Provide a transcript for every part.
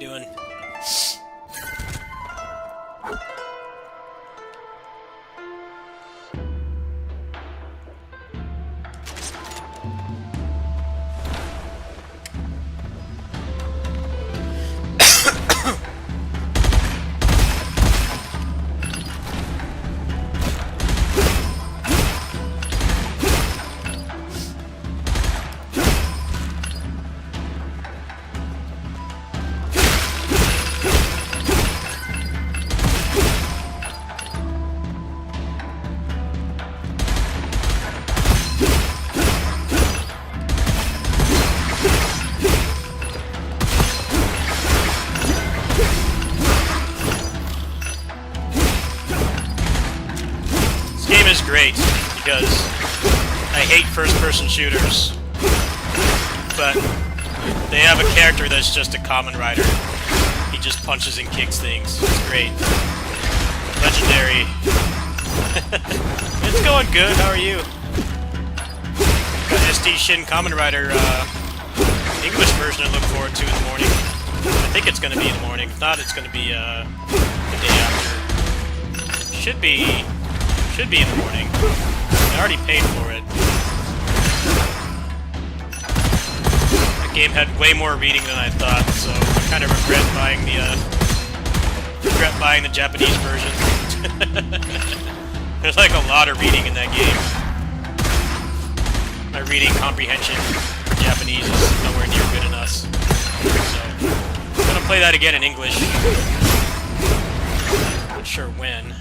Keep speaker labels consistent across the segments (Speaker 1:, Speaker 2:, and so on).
Speaker 1: you doing? Is great because I hate first-person shooters, but they have a character that's just a Kamen Rider. He just punches and kicks things. It's great. Legendary. It's going good. How are you? Got SD Shin Kamen Rider English version I look forward to in the morning. I think it's going to be in the morning. If not, it's going to be the day after. Should be in the morning. I already paid for it. The game had way more reading than I thought, so I kind of regret buying the Japanese version. There's like a lot of reading in that game. My reading comprehension for Japanese is nowhere near good enough. So I'm gonna play that again in English. Not sure when.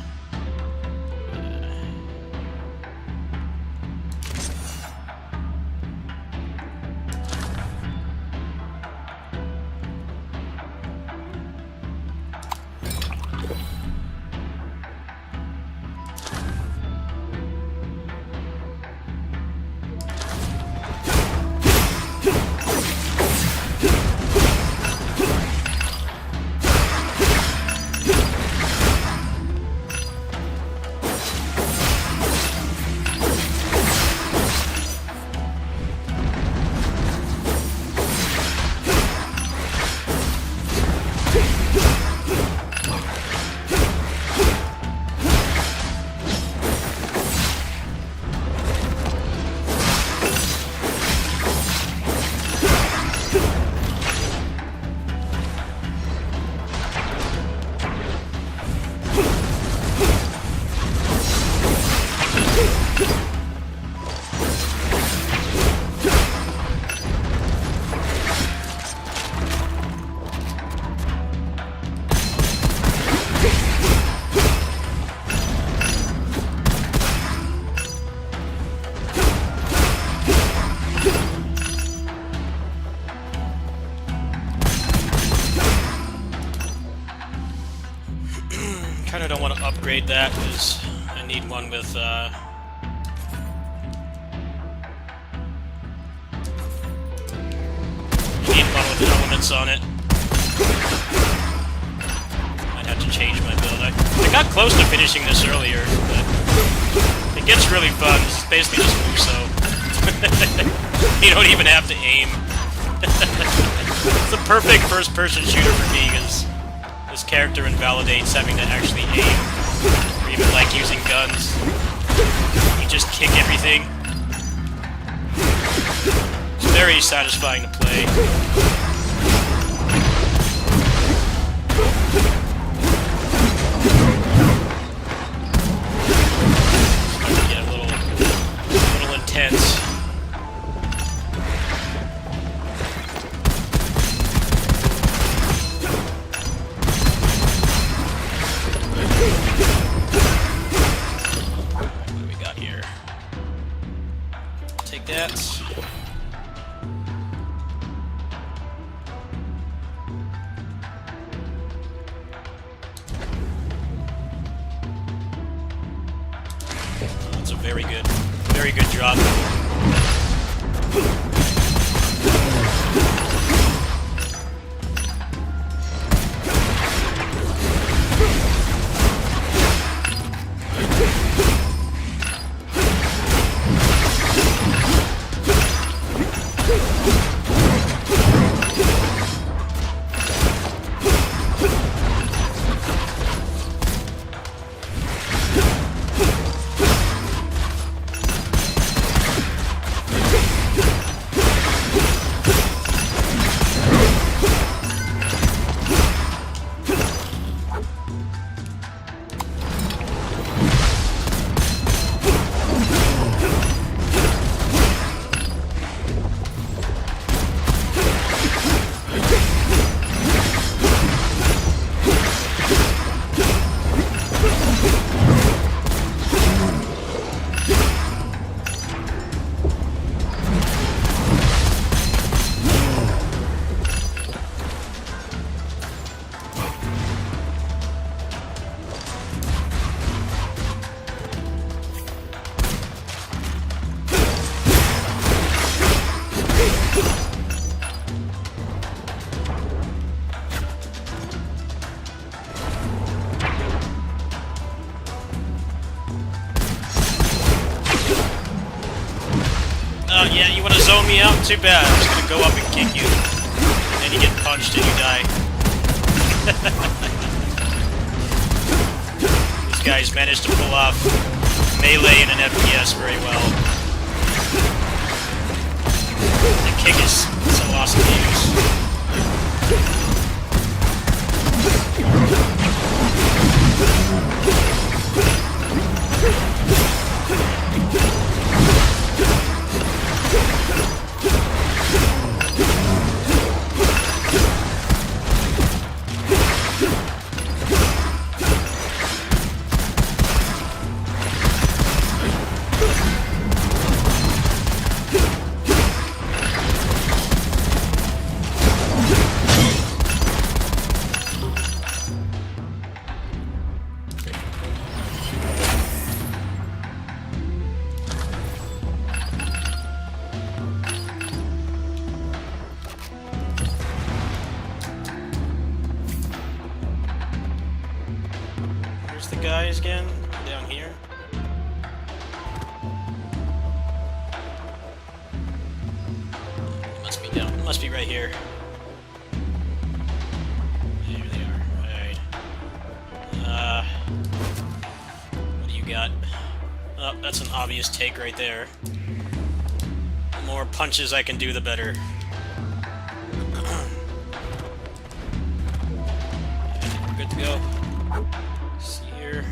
Speaker 1: Kinda don't want to upgrade that because I need one with elements on it. Might have to change my build. I got close to finishing this earlier, but it gets really fun. It's basically just Muso. You don't even have to aim. It's the perfect first-person shooter for me because this character invalidates having to actually aim, or even like using guns. You just kick everything. It's very satisfying to play. Starting to get a little intense. That's a very good drop. too bad. I was gonna go up and kick you. And then you get punched and you die. These guys managed to pull off melee in an FPS very well. The kick is so awesome to use. Where's the guys again? Down here? Must be down. Must be right here. There they are. Alright. What do you got? Oh, that's an obvious take right there. The more punches I can do, the better. We're good to go. See here.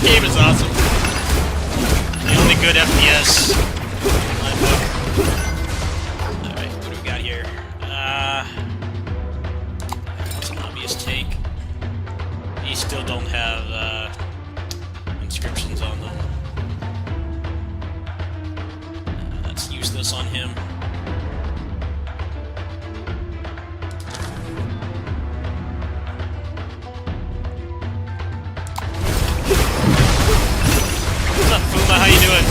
Speaker 1: This game is awesome. The only good FPS in my book. Alright, what do we got here? That's an obvious take. These still don't have inscriptions on them. That's useless on him. What's up, Fuma? How you doing?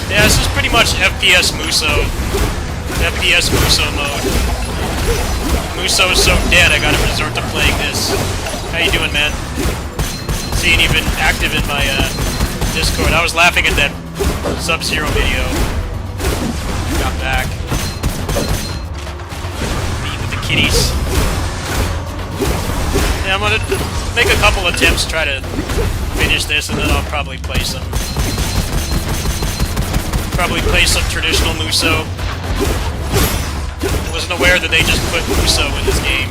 Speaker 1: Yeah, this is pretty much FPS Muso. FPS Muso mode. Muso is so dead, I gotta resort to playing this. How you doing, man? Seeing you've been active in my Discord. I was laughing at that Sub-Zero video. Got back. Meet with the kitties. Yeah, I'm gonna make a couple attempts to try to finish this, and then I'll probably play some traditional Muso. Wasn't aware that they just put Muso in this game.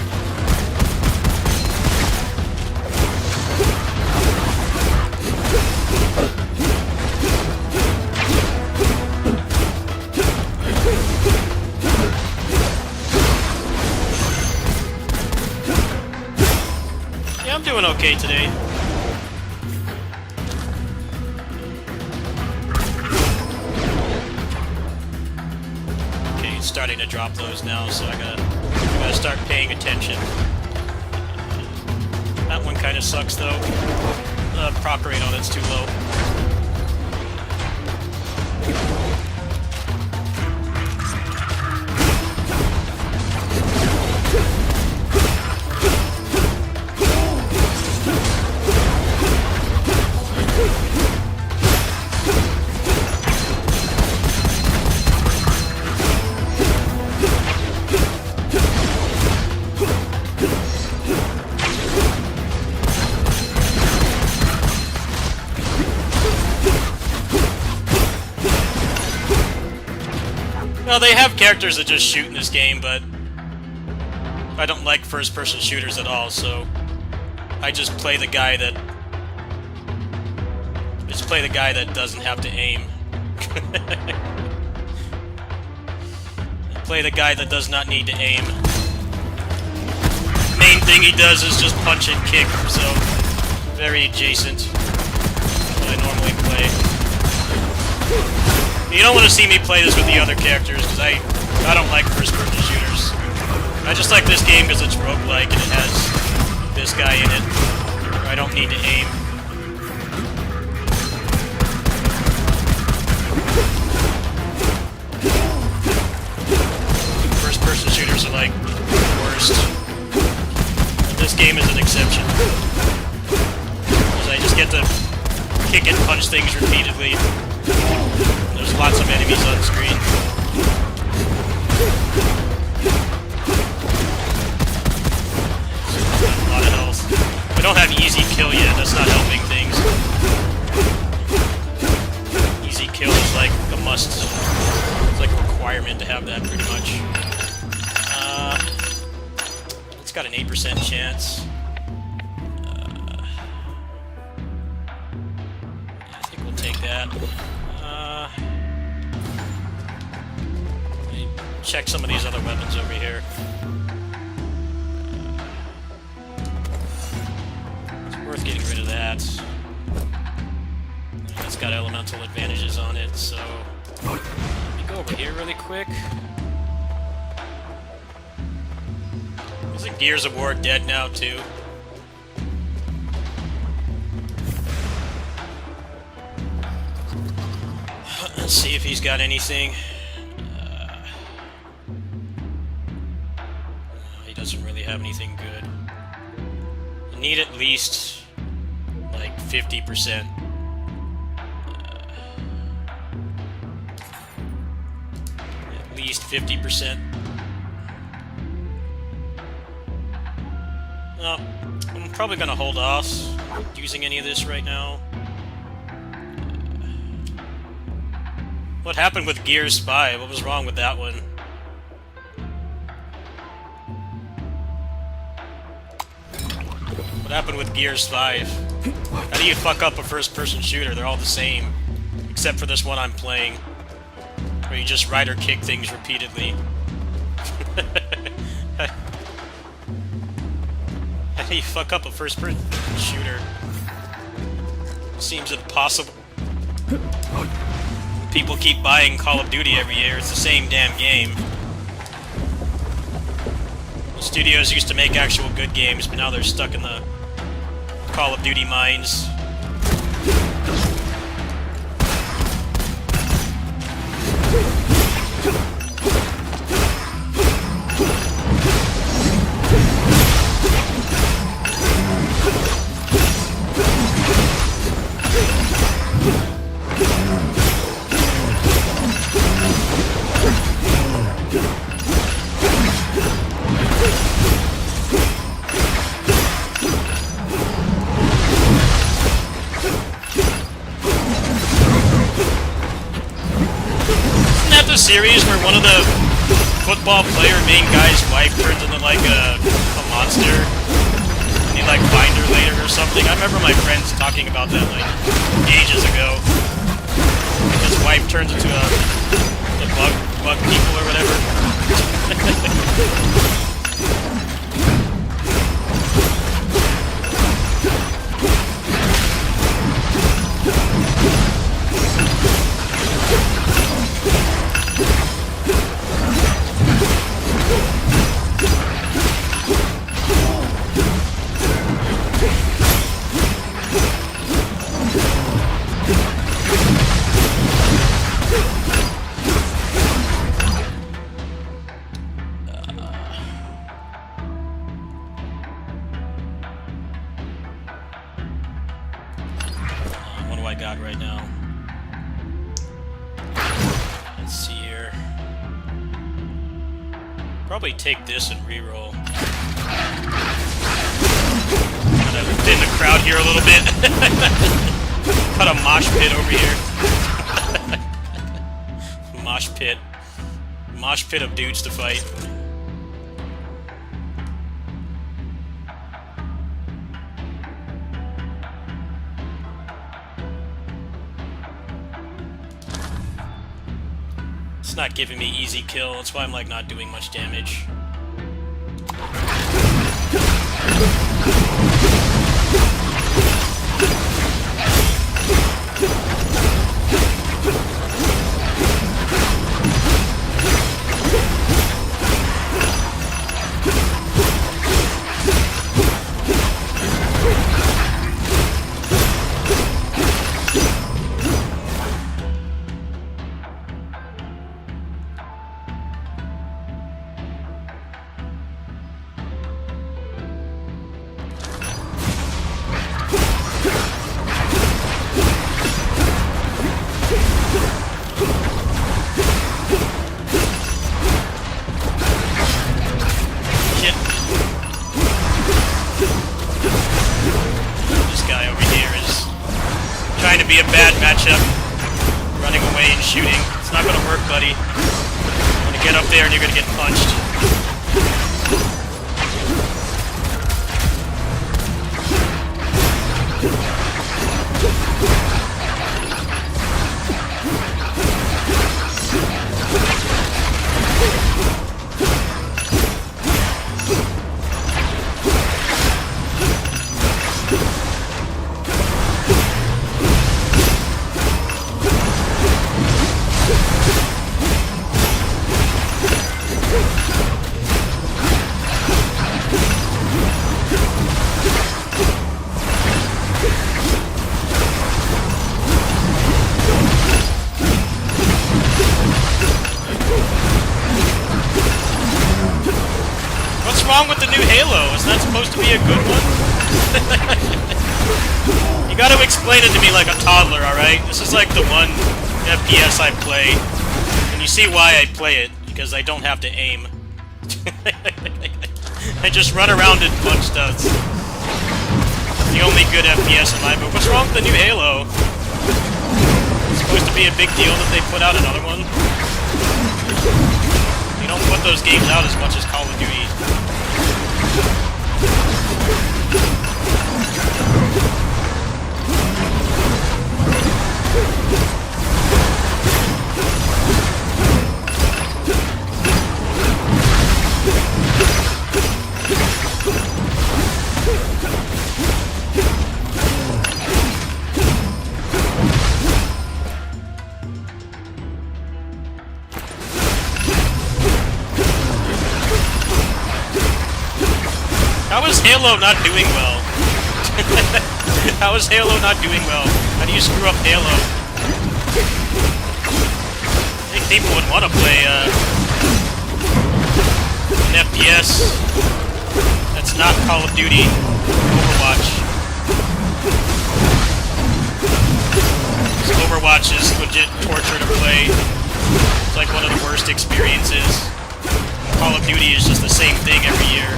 Speaker 1: Yeah, I'm doing okay today. Okay, it's starting to drop those now, so I gotta start paying attention. That one kind of sucks though. Proc rate on it's too low. Well, they have characters that just shoot in this game, but I don't like first-person shooters at all, so I just play the guy that doesn't have to aim. Play the guy that does not need to aim. Main thing he does is just punch and kick, so very adjacent to what I normally play. You don't want to see me play this with the other characters, because I don't like first-person shooters. I just like this game because it's roguelike and it has this guy in it, where I don't need to aim. First-person shooters are like the worst. But this game is an exception. Because I just get to kick and punch things repeatedly. There's lots of enemies on screen. A lot of health. We don't have easy kill yet, that's not helping things. Easy kill is like a must. It's like a requirement to have that, pretty much. It's got an 8% chance. I think we'll take that. Let me check some of these other weapons over here. It's worth getting rid of that. It's got elemental advantages on it, so let me go over here really quick. Isn't Gears of War dead now too? Let's see if he's got anything. He doesn't really have anything good. You need at least like 50%. At least 50%. No, I'm probably gonna hold off using any of this right now. What happened with Gears Spy? What was wrong with that one? What happened with Gears 5? How do you fuck up a first-person shooter? They're all the same. Except for this one I'm playing. Where you just ride or kick things repeatedly. How do you fuck up a first-person shooter? Seems impossible. People keep buying Call of Duty every year. It's the same damn game. The studios used to make actual good games, but now they're stuck in the Call of Duty mines. Series where one of the football player main guy's wife turns into like a monster and he like find her later or something. I remember my friends talking about that like ages ago. His wife turns into the bug people or whatever. I got right now. Let's see here. Probably take this and reroll. Kind of thin the crowd here a little bit. Cut a mosh pit over here. Mosh pit. Mosh pit of dudes to fight. It's not giving me easy kill, that's why I'm like not doing much damage. To be a bad matchup, running away and shooting. It's not gonna work, buddy. You're gonna get up there and you're gonna get punched. What's wrong with the new Halo? Is that supposed to be a good one? You gotta explain it to me like a toddler, alright? This is like the one FPS I play. And you see why I play it, because I don't have to aim. I just run around and punch stuff. The only good FPS in my book. What's wrong with the new Halo? It's supposed to be a big deal that they put out another one. You don't put those games out as much as Call of Duty. How is Halo not doing well? How is Halo not doing well? How do you screw up Halo? I think people would want to play an FPS that's not Call of Duty, Overwatch. So Overwatch is legit torture to play. It's like one of the worst experiences. Call of Duty is just the same thing every year.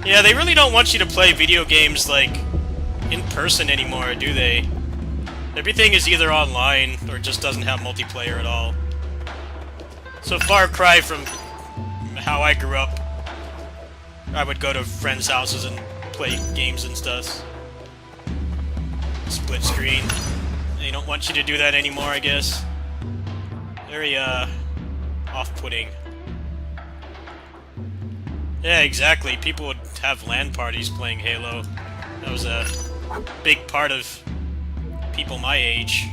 Speaker 1: Yeah, they really don't want you to play video games, like, in person anymore, do they? Everything is either online, or just doesn't have multiplayer at all. So far cry from how I grew up. I would go to friends' houses and play games and stuff. Split screen. They don't want you to do that anymore, I guess. Very, off-putting. Yeah, exactly. People would have LAN parties playing Halo. That was a big part of people my age.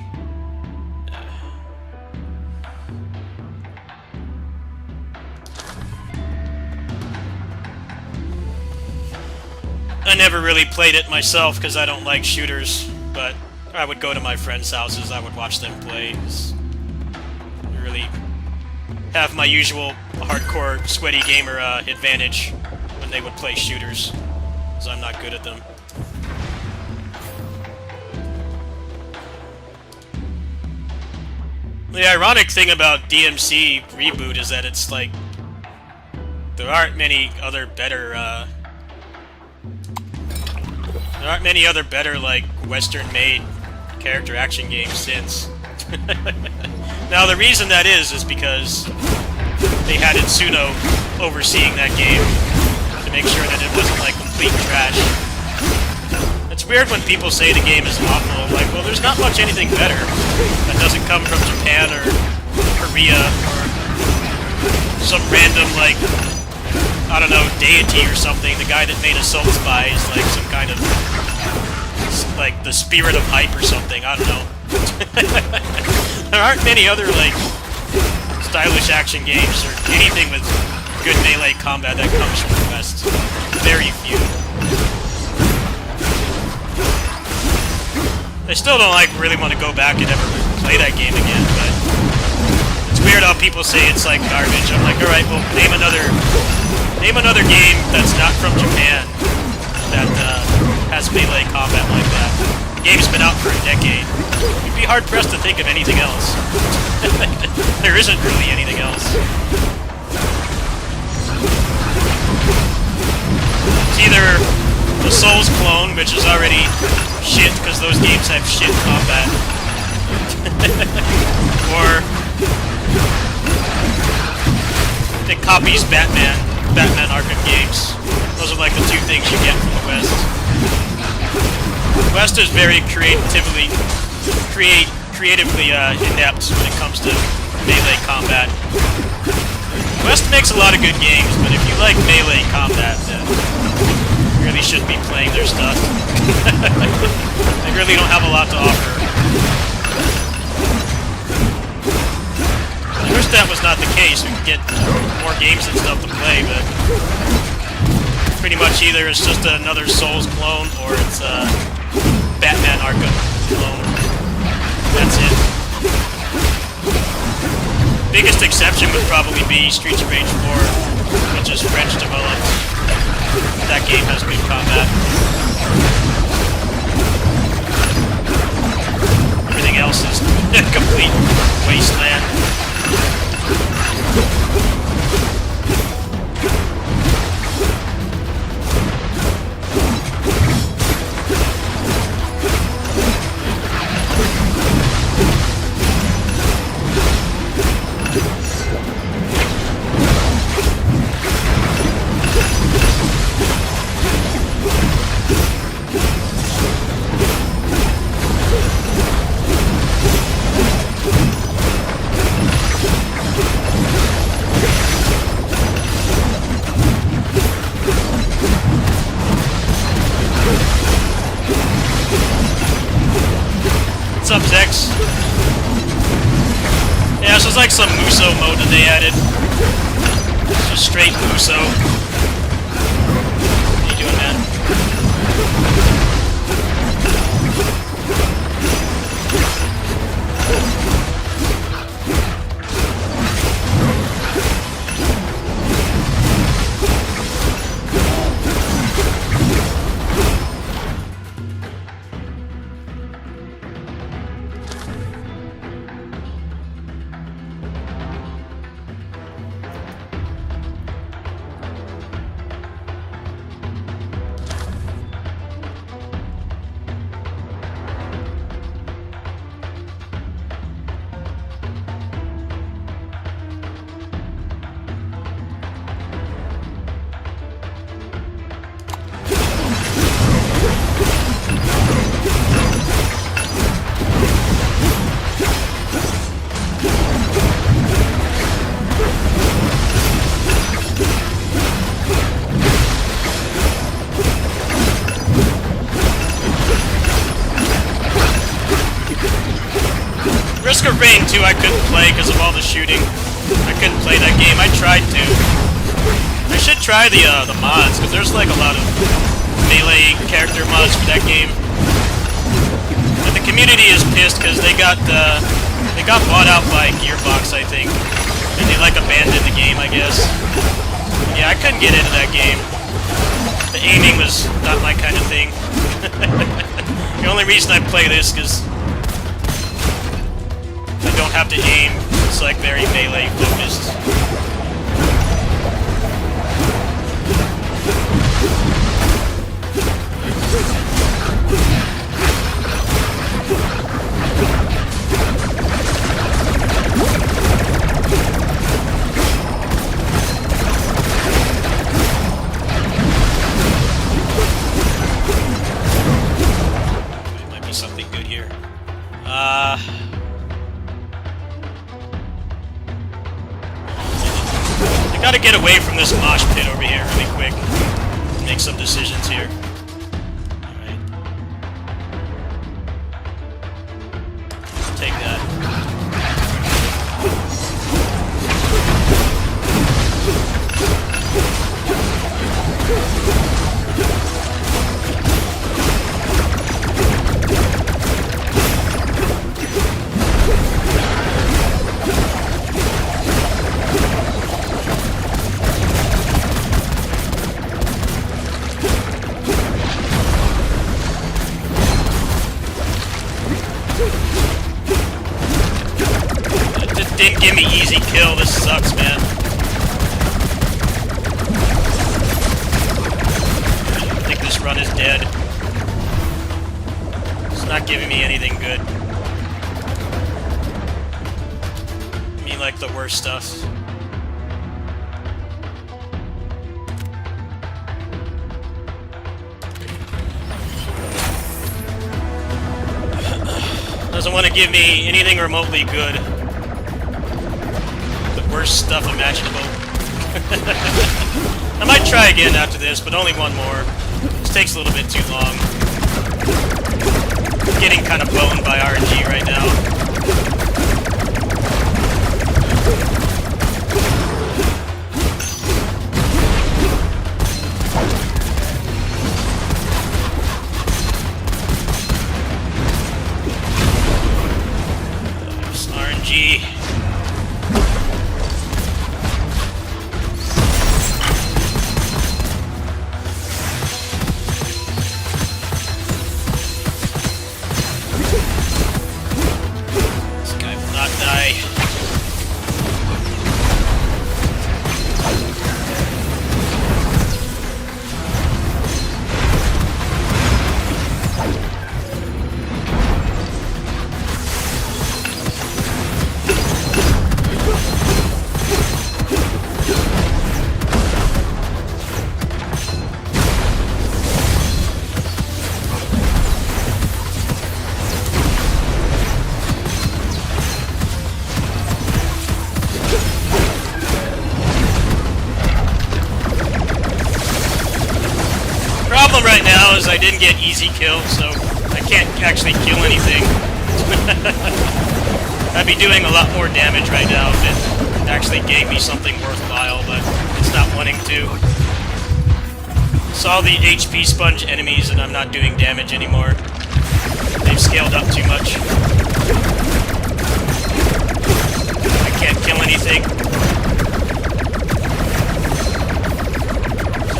Speaker 1: I never really played it myself because I don't like shooters, but I would go to my friends' houses, I would watch them play. Really have my usual hardcore sweaty gamer advantage when they would play shooters, because I'm not good at them. The ironic thing about DMC Reboot is that it's like there aren't many other better like Western-made character action games since. Now the reason that is because they had Itsuno overseeing that game to make sure that it wasn't like complete trash. It's weird when people say the game is awful. I'm like, well, there's not much anything better that doesn't come from Japan or Korea or some random, like, I don't know, deity or something. The guy that made Assault Spy is like some kind of, like, the spirit of hype or something. I don't know. There aren't many other, like, stylish action games or anything with good melee combat that comes from the West. Very few. I still don't, like, really want to go back and ever play that game again, but it's weird how people say it's, like, garbage. I'm like, alright, well, name another game that's not from Japan that has melee combat like that. The game's been out for a decade. You'd be hard-pressed to think of anything else. There isn't really anything else. It's either the Souls clone, which is already shit because those games have shit combat, or it copies Batman Batman Arkham games. Those are like the two things you get from the West. The West is very creatively inept when it comes to melee combat. West makes a lot of good games, but if you like melee combat, then you really shouldn't be playing their stuff. They really don't have a lot to offer. I wish that was not the case. We could get more games and stuff to play, but pretty much either it's just another Souls clone or it's a Batman Arkham clone. That's it. Biggest exception would probably be Streets of Rage 4, which is French developed. That game has good combat. Everything else is a complete wasteland. What's up, Zex? Yeah, this was like some Muso mode that they added. Just straight Muso. How you doing, man? Risk of Rain 2 I couldn't play because of all the shooting. I couldn't play that game. I tried to. I should try the mods, because there's like a lot of melee character mods for that game. But the community is pissed because they got bought out by Gearbox, I think. And they like abandoned the game, I guess. Yeah, I couldn't get into that game. The aiming was not my kind of thing. The only reason I play this is I don't have to aim. It's like very melee focused. There might be something good here. I gotta get away from this mosh pit over here really quick. Make some decisions here. Alright. Take that. Didn't give me easy kill. This sucks, man. I think this run is dead. It's not giving me anything good. I mean, like the worst stuff. Doesn't want to give me anything remotely good. The worst stuff imaginable. I might try again after this, but only one more. This takes a little bit too long. I'm getting kind of boned by RNG right now. RNG. This guy will not die. Problem right now is I didn't get easy kills, so I can't actually kill anything. I'd be doing a lot more damage right now if it actually gave me something worthwhile, but it's not wanting to. Saw the HP sponge enemies and I'm not doing damage anymore. They've scaled up too much. I can't kill anything.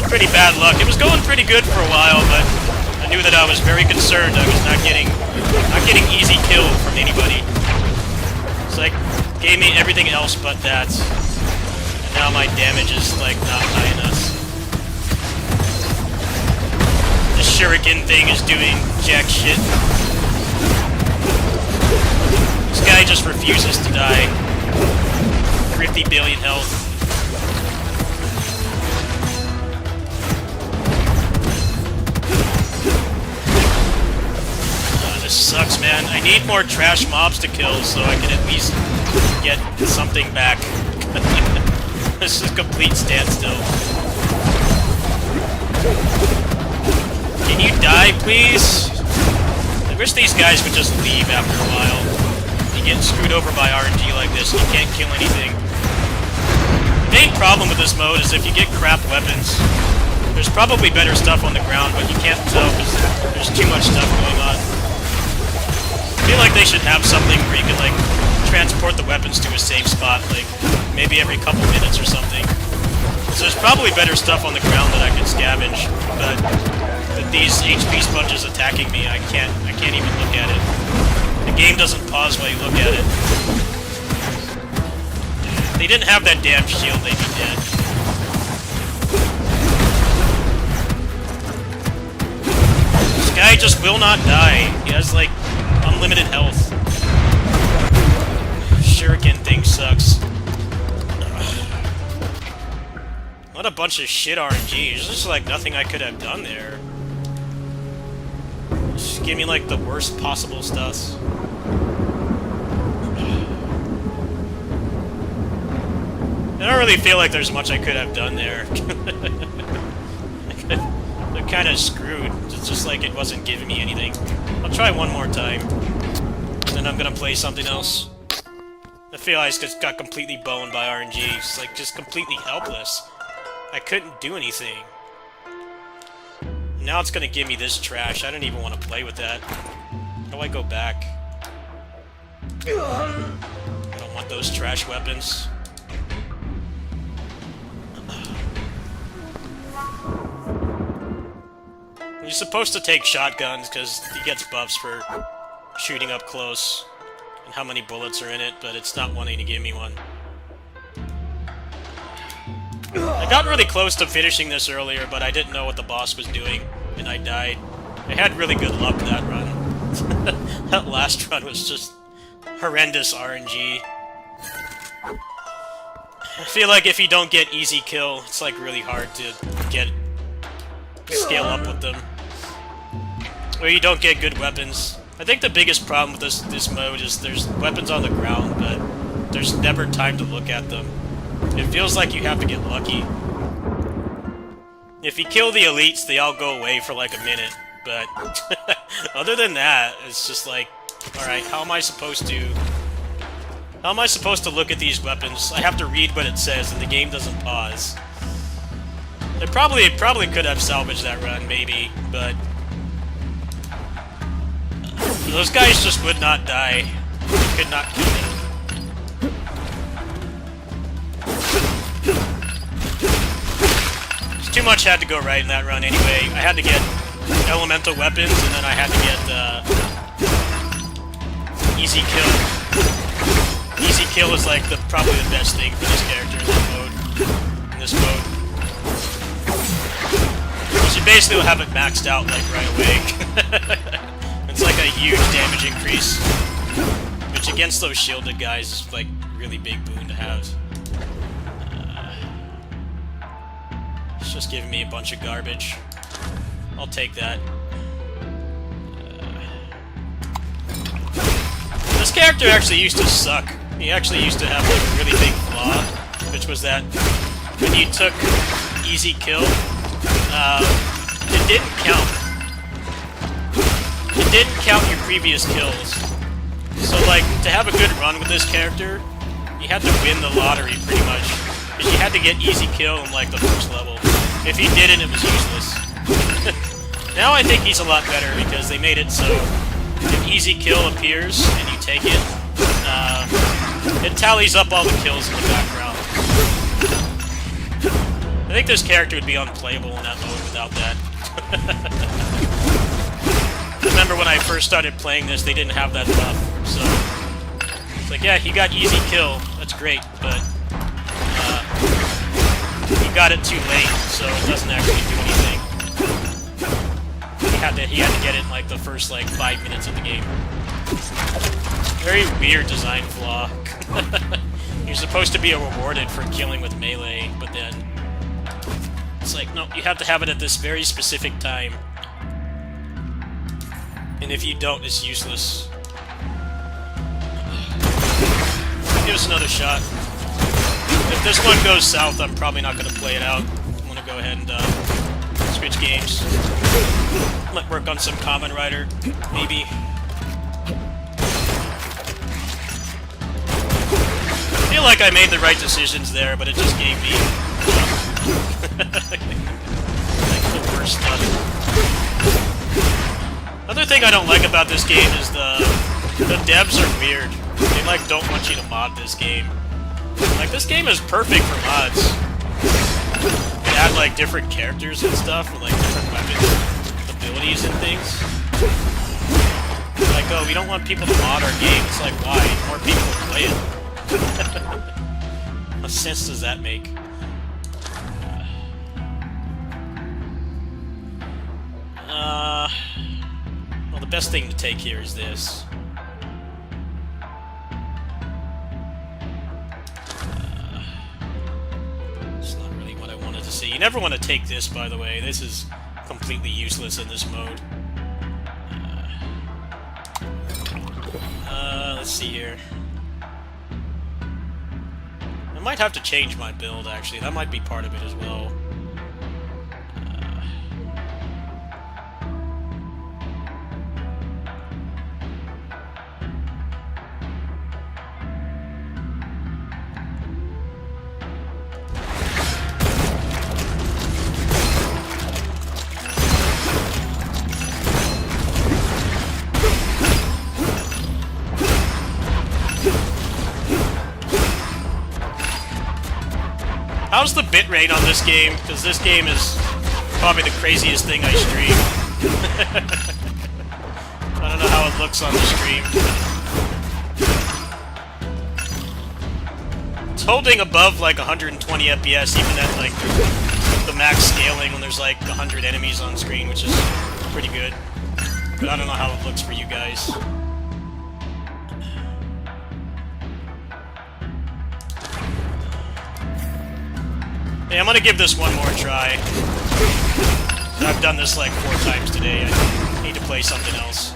Speaker 1: Pretty bad luck. It was going pretty good for a while, but I knew that I was very concerned I was not getting easy kill from anybody. It's like, gave me everything else but that. And now my damage is, like, not high enough. The shuriken thing is doing jack shit. This guy just refuses to die. 50 billion health. This sucks, man. I need more trash mobs to kill so I can at least get something back. This is a complete standstill. Can you die, please? I wish these guys would just leave after a while. You get screwed over by RNG like this, you can't kill anything. The main problem with this mode is if you get crap weapons, there's probably better stuff on the ground, but you can't tell because there's too much stuff going on. I feel like they should have something where you can, like, transport the weapons to a safe spot, like, maybe every couple minutes or something. So there's probably better stuff on the ground that I could scavenge, but with these HP sponges attacking me, I can't even look at it. The game doesn't pause while you look at it. If they didn't have that damn shield, they'd be dead. This guy just will not die. He has, like, unlimited health. Shuriken thing sucks. What a bunch of shit RNG. There's just like nothing I could have done there. Just give me like the worst possible stuff. I don't really feel like there's much I could have done there. They're kind of screwed. It's just like it wasn't giving me anything. I'll try one more time, and then I'm gonna play something else. I feel I just got completely boned by RNG. It's like just completely helpless. I couldn't do anything. Now it's gonna give me this trash. I don't even want to play with that. How do I go back? I don't want those trash weapons. You're supposed to take shotguns because he gets buffs for shooting up close and how many bullets are in it, but it's not wanting to give me one. I got really close to finishing this earlier, but I didn't know what the boss was doing, and I died. I had really good luck that run. That last run was just horrendous RNG. I feel like if you don't get easy kill, it's like really hard to scale up with them. Or you don't get good weapons. I think the biggest problem with this mode is there's weapons on the ground, but there's never time to look at them. It feels like you have to get lucky. If you kill the elites, they all go away for like a minute, but other than that, it's just like, alright, how am I supposed to look at these weapons? I have to read what it says, and the game doesn't pause. It probably could have salvaged that run, maybe, but those guys just would not die. You could not kill them. Too much had to go right in that run anyway. I had to get elemental weapons, and then I had to get easy kill. Easy kill is like probably the best thing for this character in this mode. Because you basically will have it maxed out like right away. It's like a huge damage increase, which against those shielded guys is like really big boon to have. It's just giving me a bunch of garbage. I'll take that. This character actually used to suck. He actually used to have like a really big flaw, which was that when you took easy kill, it didn't count. It didn't count your previous kills. So like, to have a good run with this character, you had to win the lottery pretty much. Because you had to get easy kill in like the first level. If you didn't, it was useless. Now I think he's a lot better because they made it so if easy kill appears and you take it, it tallies up all the kills in the background. I think this character would be unplayable in that mode without that. I remember when I first started playing this, they didn't have that buff, so it's like, yeah, he got easy kill, that's great, but he got it too late, so it doesn't actually do anything. He had to get it in like the first like 5 minutes of the game. Very weird design flaw. You're supposed to be rewarded for killing with melee, but then it's like, no, you have to have it at this very specific time. And if you don't, it's useless. Give us another shot. If this one goes south, I'm probably not going to play it out. I'm going to go ahead and switch games. Might work on some Kamen Rider, maybe. I feel like I made the right decisions there, but it just gave me like the worst stuff. Another thing I don't like about this game is the devs are weird. They like don't want you to mod this game. Like, this game is perfect for mods. You can add like different characters and stuff, with like different weapons, abilities and things. Like, oh, we don't want people to mod our game. It's like, why? More people will play it. What sense does that make? Well, the best thing to take here is this. It's not really what I wanted to see. You never want to take this, by the way. This is completely useless in this mode. Let's see here. I might have to change my build, actually. That might be part of it as well. How's the bitrate on this game? Because this game is probably the craziest thing I stream. I don't know how it looks on the stream. It's holding above like 120 FPS even at like the max scaling when there's like 100 enemies on screen, which is pretty good. But I don't know how it looks for you guys. Hey, I'm gonna give this one more try. I've done this like 4 times today. I need to play something else.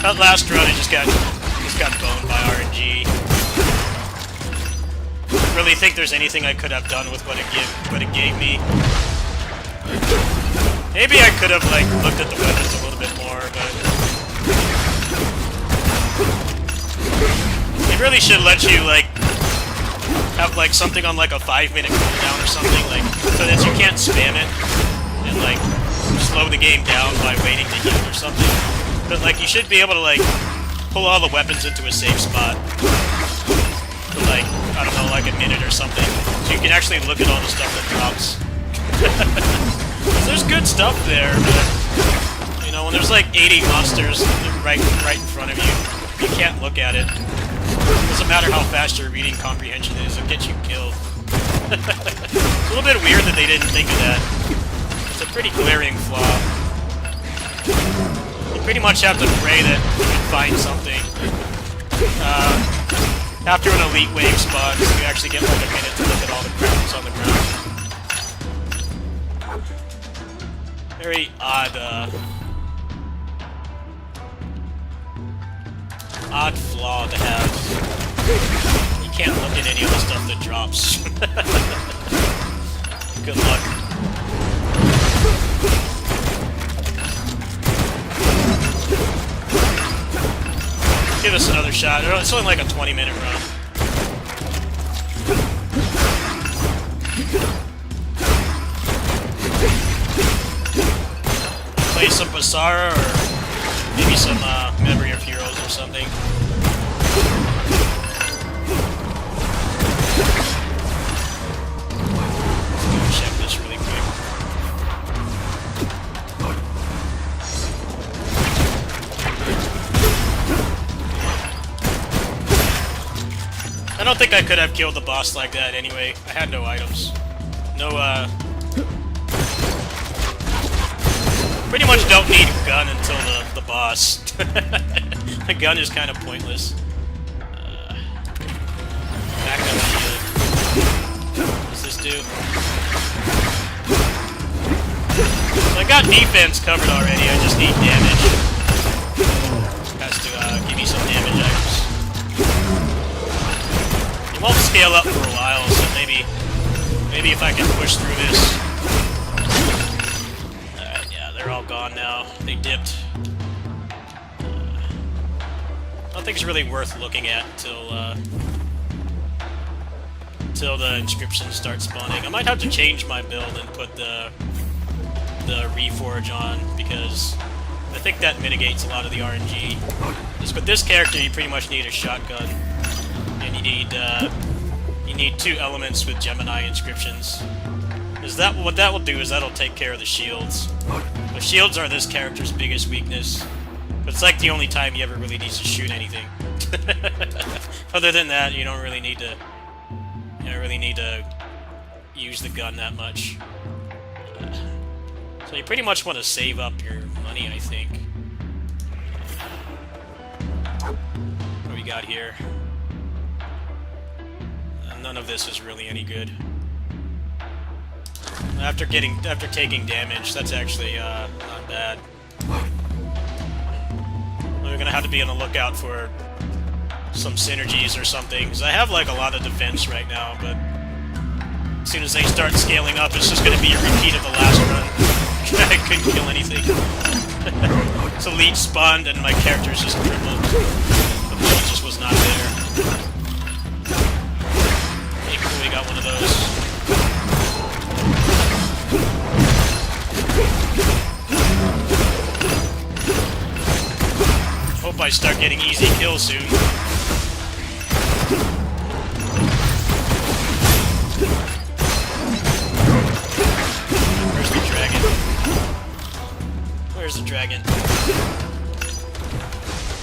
Speaker 1: That last run, I just got boned by RNG. I really think there's anything I could have done with what it gave me. Maybe I could have like looked at the weapons a little bit more, but it really should let you like have like something on like a 5-minute cooldown or something, like so that you can't spam it and like slow the game down by waiting to heal or something. But like you should be able to like pull all the weapons into a safe spot for like, I don't know, like a minute or something. So you can actually look at all the stuff that drops. There's good stuff there, but you know, when there's like 80 monsters right in front of you, you can't look at it. Doesn't matter how fast your reading comprehension is, it'll get you killed. It's a little bit weird that they didn't think of that. It's a pretty glaring flaw. You pretty much have to pray that you can find something. After an elite wave spawns, you actually get like a minute to look at all the crowns on the ground. Very odd flaw to have. You can't look at any of the stuff that drops. Good luck. Give us another shot. It's only like a 20-minute run. Play some Basara or maybe some Memory of Heroes or something. Check this really quick. I don't think I could have killed the boss like that anyway. I had no items. No, pretty much don't need a gun until the boss. The gun is kind of pointless. Back up shield. What does this do? So I got defense covered already, I just need damage. Has to give me some damage items. It won't scale up for a while, so maybe if I can push through this. They're all gone now. They dipped. I don't think it's really worth looking at until the inscriptions start spawning. I might have to change my build and put the Reforge on, because I think that mitigates a lot of the RNG. Just with this character, you pretty much need a shotgun, and you need 2 elements with Gemini inscriptions. What that will do is that'll take care of the shields. The shields are this character's biggest weakness, but it's like the only time he ever really needs to shoot anything. Other than that, you don't really need to. You don't really need to use the gun that much. So you pretty much want to save up your money, I think. What do we got here? None of this is really any good. After taking damage, that's actually not bad. We're gonna have to be on the lookout for some synergies or something, because I have like a lot of defense right now, but as soon as they start scaling up, it's just gonna be a repeat of the last run. I couldn't kill anything. It's elite spawned and my character's just crippled. The build just was not there. Hey, cool, we got one of those. Hope I start getting easy kills soon. Where's the dragon? Where's the dragon?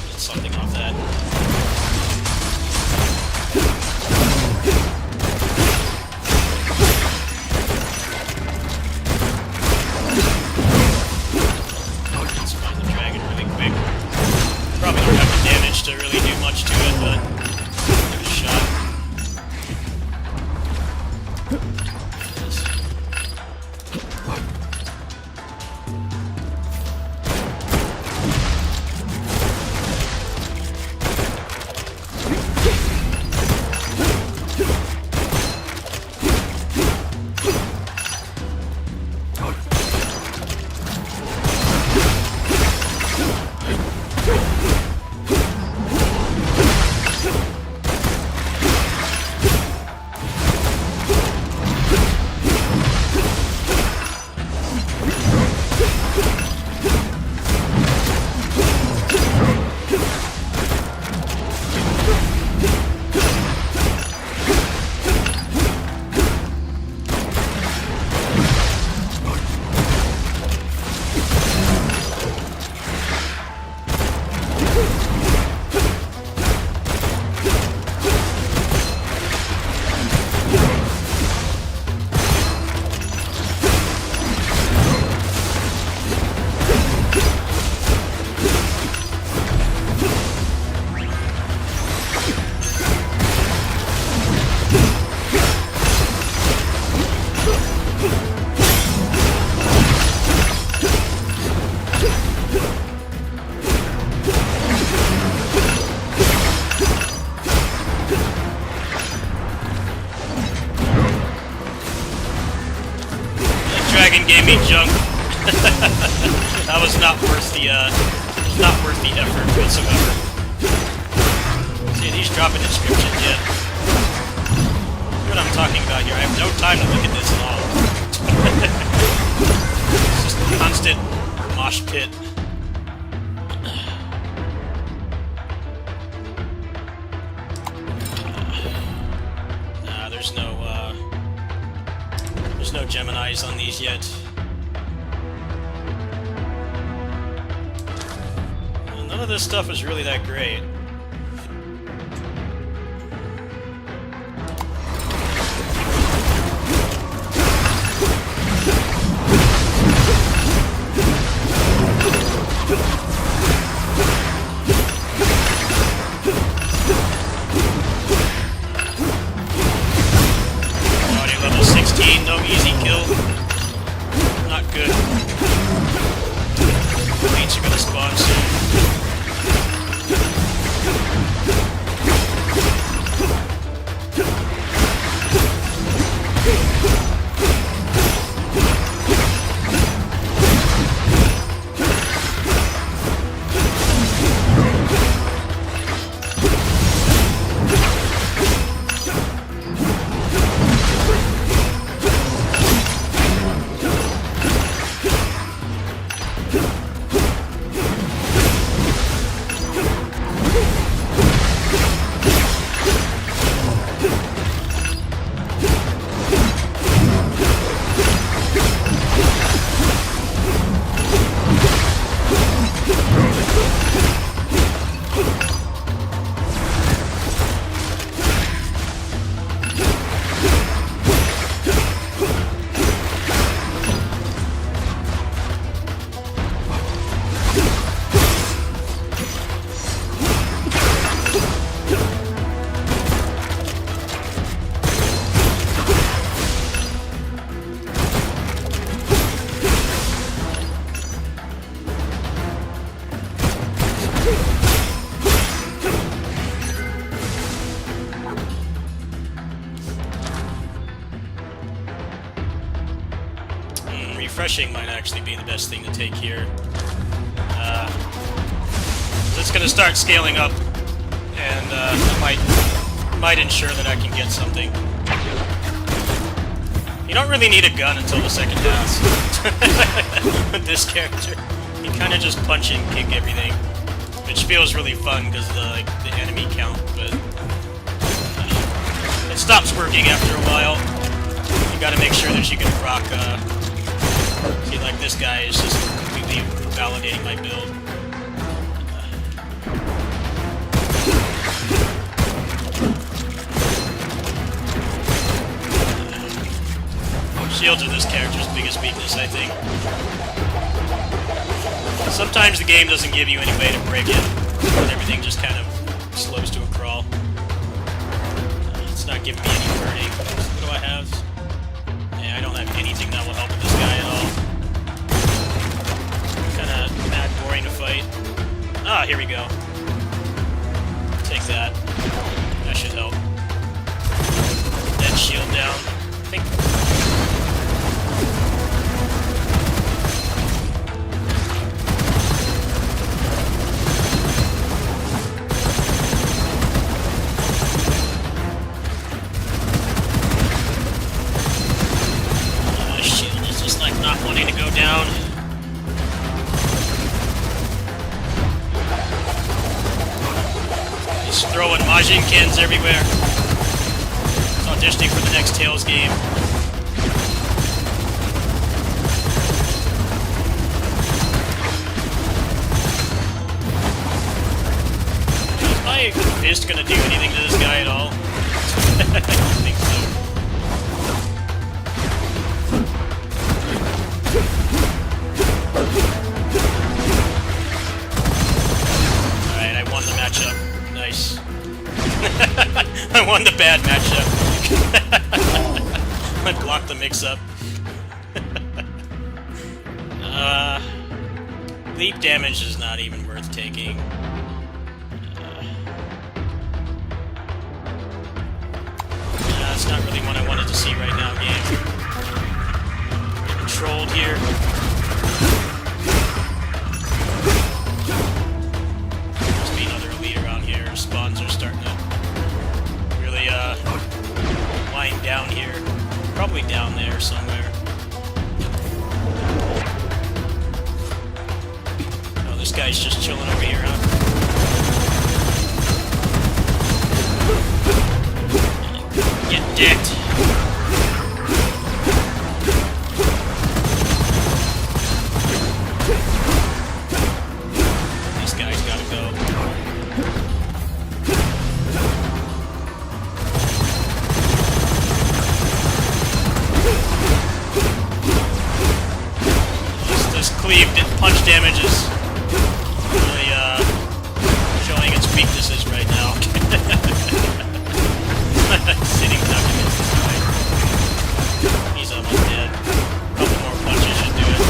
Speaker 1: Get something off that. Let's find the dragon really quick. Probably don't have the damage to really do much to it, but give it a shot. Dragon gave me junk. That was not worth the effort whatsoever. See, he's dropping inscriptions yet. What I'm talking about here. I have no time to look at this at all. It's just a constant mosh pit. Nah, there's no Geminis on these yet. None of this stuff is really that great. Already level 16, no easy kill. Not good. Elites are gonna spawn soon. Refreshing might actually be the best thing to take here. It's going to start scaling up, and might ensure that I can get something. You don't really need a gun until the second pass with this character. You kind of just punch and kick everything, which feels really fun because of the enemy count, but it stops working after a while. You got to make sure that you can proc. See, like this guy is just completely validating my build. Shields are this character's biggest weakness, I think. Sometimes the game doesn't give you any way to break it, and everything just kind of slows to a crawl. It's not giving me any burning. What do I have? Yeah, I don't have anything that will help with this guy at all. Kinda mad boring to fight. Ah, here we go. Take that. That should help. Dead shield down. I think... wanting to go down. He's throwing Majin cans everywhere. He's auditioning for the next Tails game. Is my fist gonna do anything to this guy at all? I don't think so. Alright, I won the matchup. Nice. I won the bad matchup. I blocked the mix-up. Leap damage is not even worth taking. That's not really what I wanted to see right now, game. Getting trolled here. Must be another elite around here. Spawns are starting to really wind down here. Probably down there somewhere. Oh, this guy's just chilling over here, huh? Get dicked. These guys gotta go. This cleave punch damage is really showing its weaknesses right now. Sitting duck against this guy. He's almost dead. A couple more punches should do it.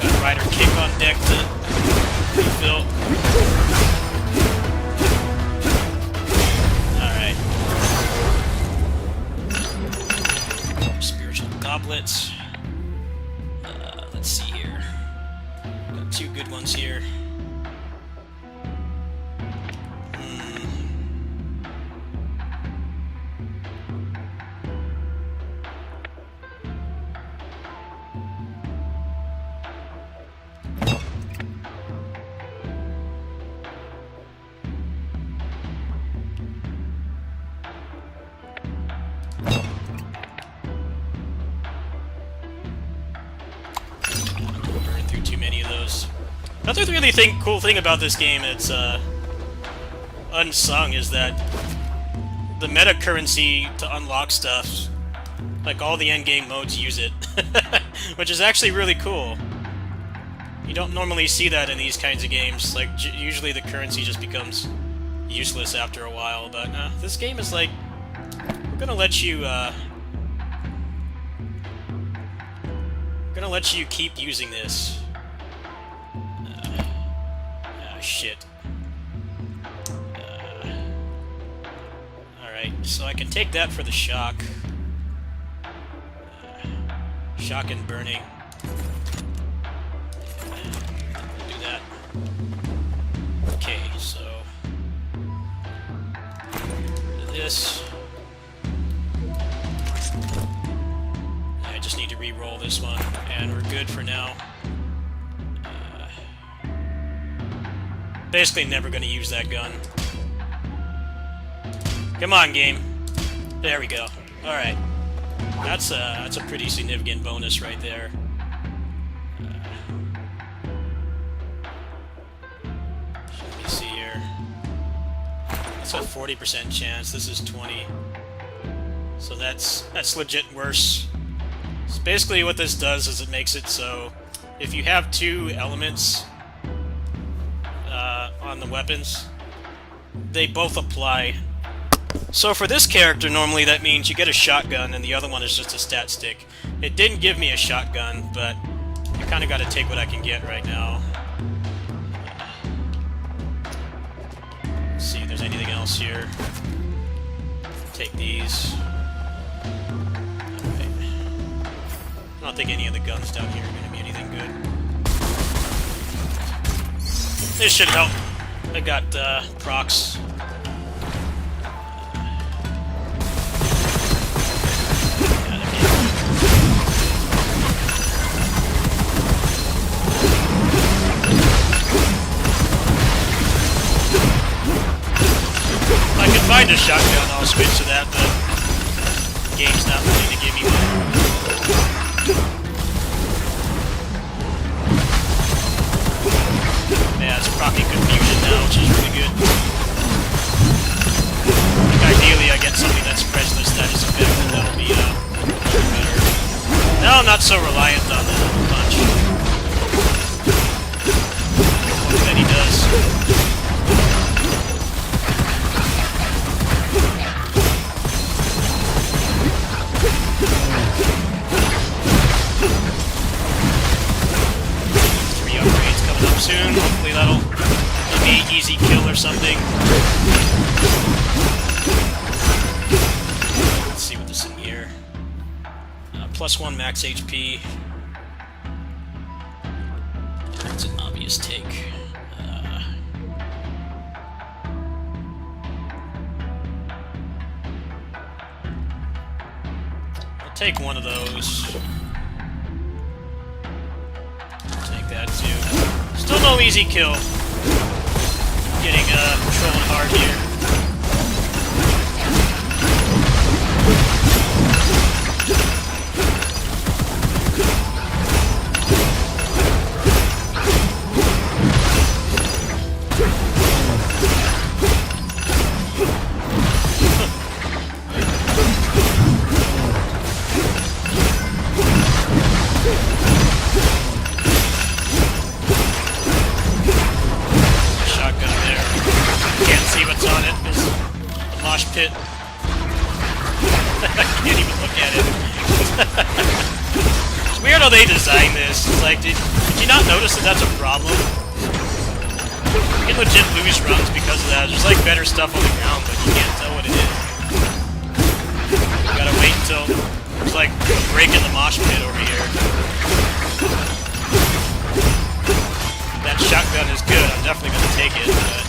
Speaker 1: Got Rider Kick on deck to refill. Alright. Spiritual Goblets. Let's see here. Got two good ones here. Burn through too many of those. Another really cool thing about this game that's unsung is that the meta currency to unlock stuff, like all the endgame modes use it, which is actually really cool. You don't normally see that in these kinds of games. Like, usually the currency just becomes useless after a while, but this game is like, we're gonna let you keep using this. Shit. Alright, so I can take that for the shock. Shock and burning. Do that. Okay, so this. I just need to re-roll this one, and we're good for now. Basically never going to use that gun. Come on, game. There we go. Alright. That's a pretty significant bonus right there. Let me see here. That's a 40% chance. This is 20. So that's legit worse. So basically what this does is it makes it so if you have two elements on the weapons, they both apply. So for this character, normally that means you get a shotgun and the other one is just a stat stick. It didn't give me a shotgun, but I kind of got to take what I can get right now. Let's see if there's anything else here. Take these. Alright. I don't think any of the guns down here are going to be anything good. This should help. I got procs. If I can find a shotgun, I'll switch to that, but the game's not willing to give me one. Yeah, it's proccing confusion now, which is really good. I think ideally I get something that's President status effect, and that'll be better. Now I'm not so reliant on the punch. What that he does. Soon. Hopefully that'll be easy kill or something. Let's see what this in here. +1 max HP. That's an obvious take. I'll take one of those. Take that too. Still no easy kill. Getting controlling hard here. Pit. I can't even look at it. It's weird how they designed this. It's like, did you not notice that that's a problem? You can legit lose runs because of that. There's like better stuff on the ground, but you can't tell what it is. You gotta wait until there's like a break in the mosh pit over here. That shotgun is good. I'm definitely gonna take it, but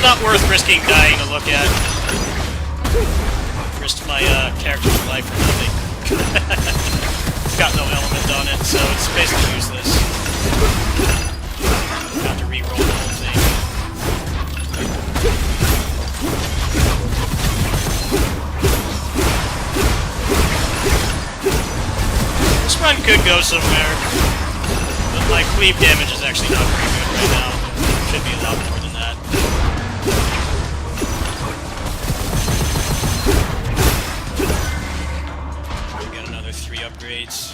Speaker 1: not worth risking dying to look at. Risked my character's life for nothing. It's got no element on it, so it's basically useless. Got to re-roll the whole thing. This run could go somewhere, but my cleave damage is actually not very good right now. Should be a lot more than that. We got another 3 upgrades.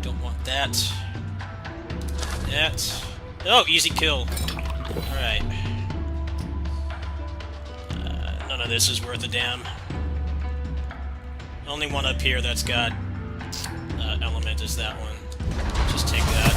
Speaker 1: Don't want that. That. Oh, easy kill. Alright. None of this is worth a damn. Only one up here that's got element is that one. Just take that.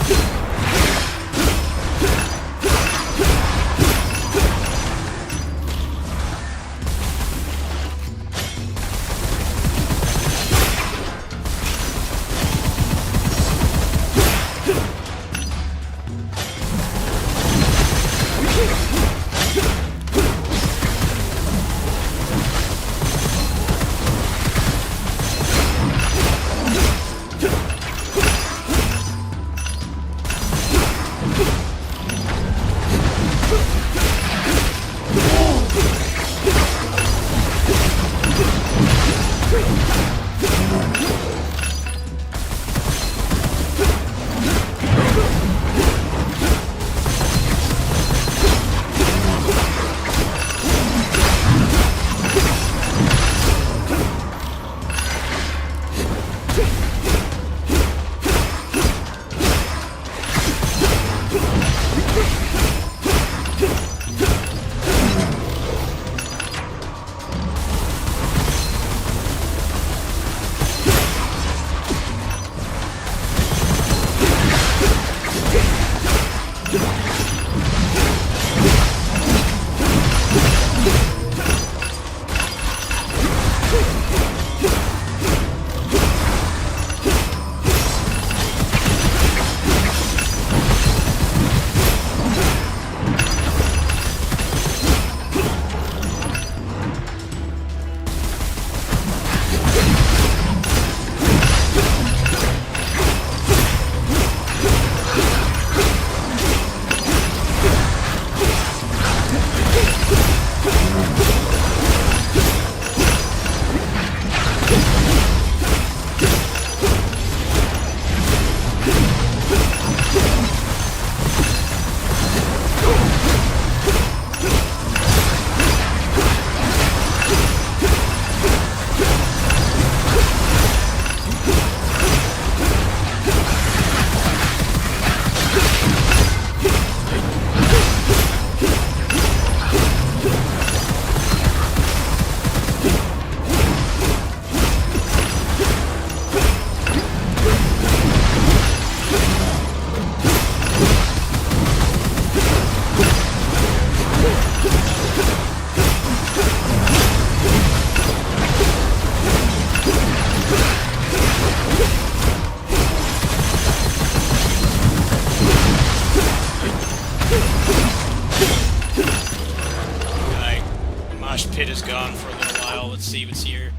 Speaker 1: is gone for a little while. Let's see what's here.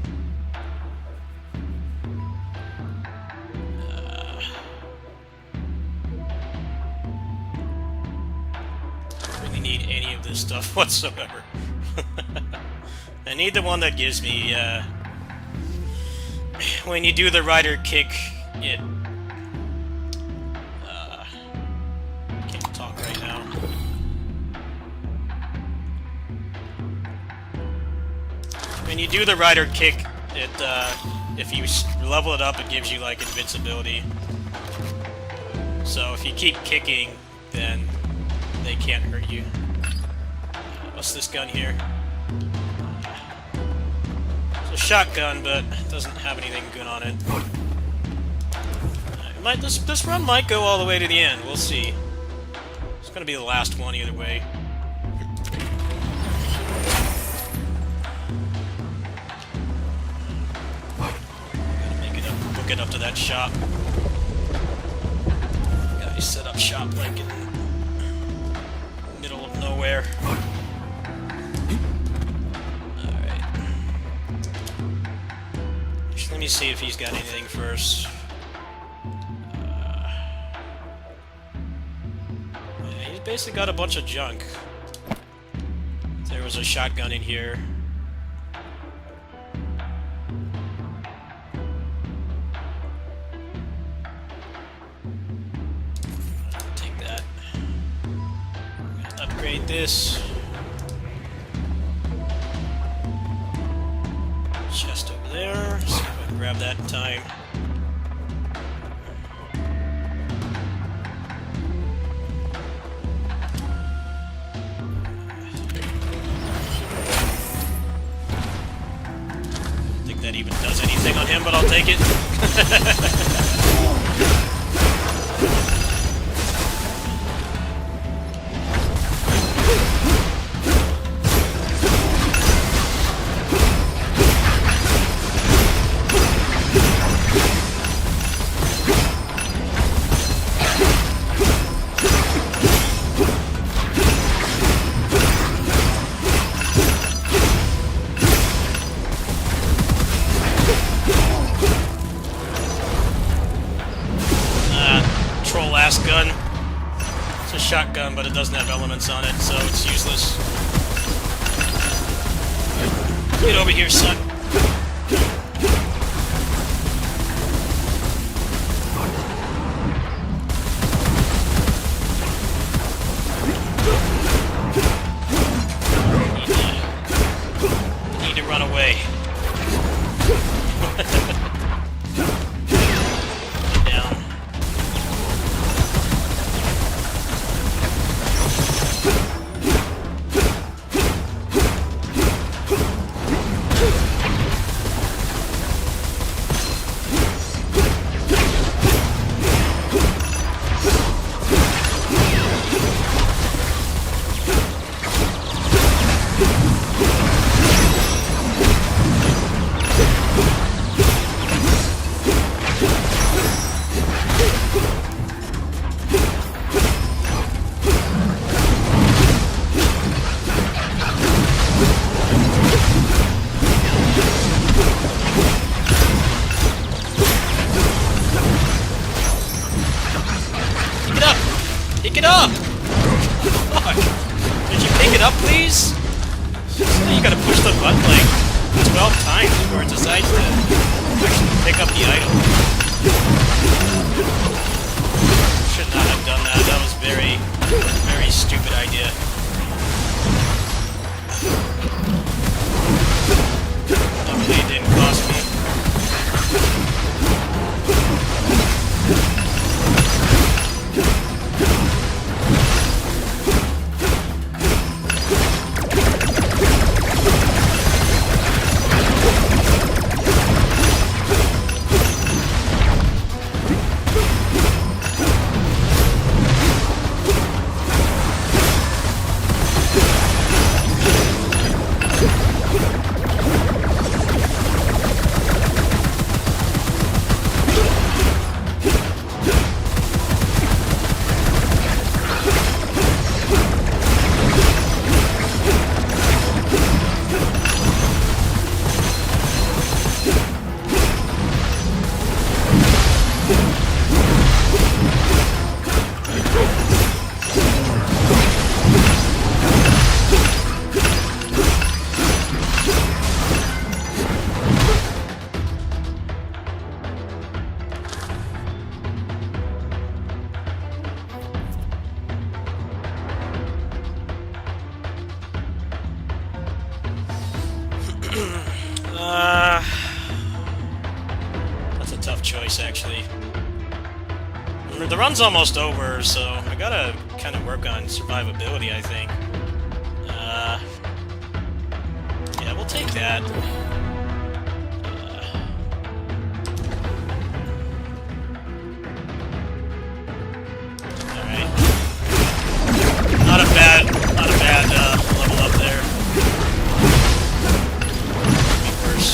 Speaker 1: Really need any of this stuff whatsoever. I need the one that gives me, when you do the rider kick, it... can't talk right now. When you do the rider kick, it, if you level it up, it gives you, like, invincibility. So if you keep kicking, then they can't hurt you. What's this gun here? It's a shotgun, but it doesn't have anything good on it. This run might go all the way to the end. We'll see. It's gonna be the last one either way. We'll get up to that shop. Gotta set up shop like in the middle of nowhere. Alright. Let me see if he's got anything first. Yeah, he's basically got a bunch of junk. There was a shotgun in here. Upgrade this. Chest over there. See if I can grab that in time. I don't think that even does anything on him, but I'll take it. Gun. It's a shotgun, but it doesn't have elements on it, so it's useless. Get over here, son. Need to run away. Pick it up! Fuck! Did you pick it up, please? You gotta push the button like 12 times before it decides to actually pick up the item. Should not have done that. That was very, very stupid idea. Luckily it didn't cost me. The run's almost over, so I gotta kind of work on survivability, I think. Yeah, we'll take that. Alright. Not a bad level up there. Could be worse.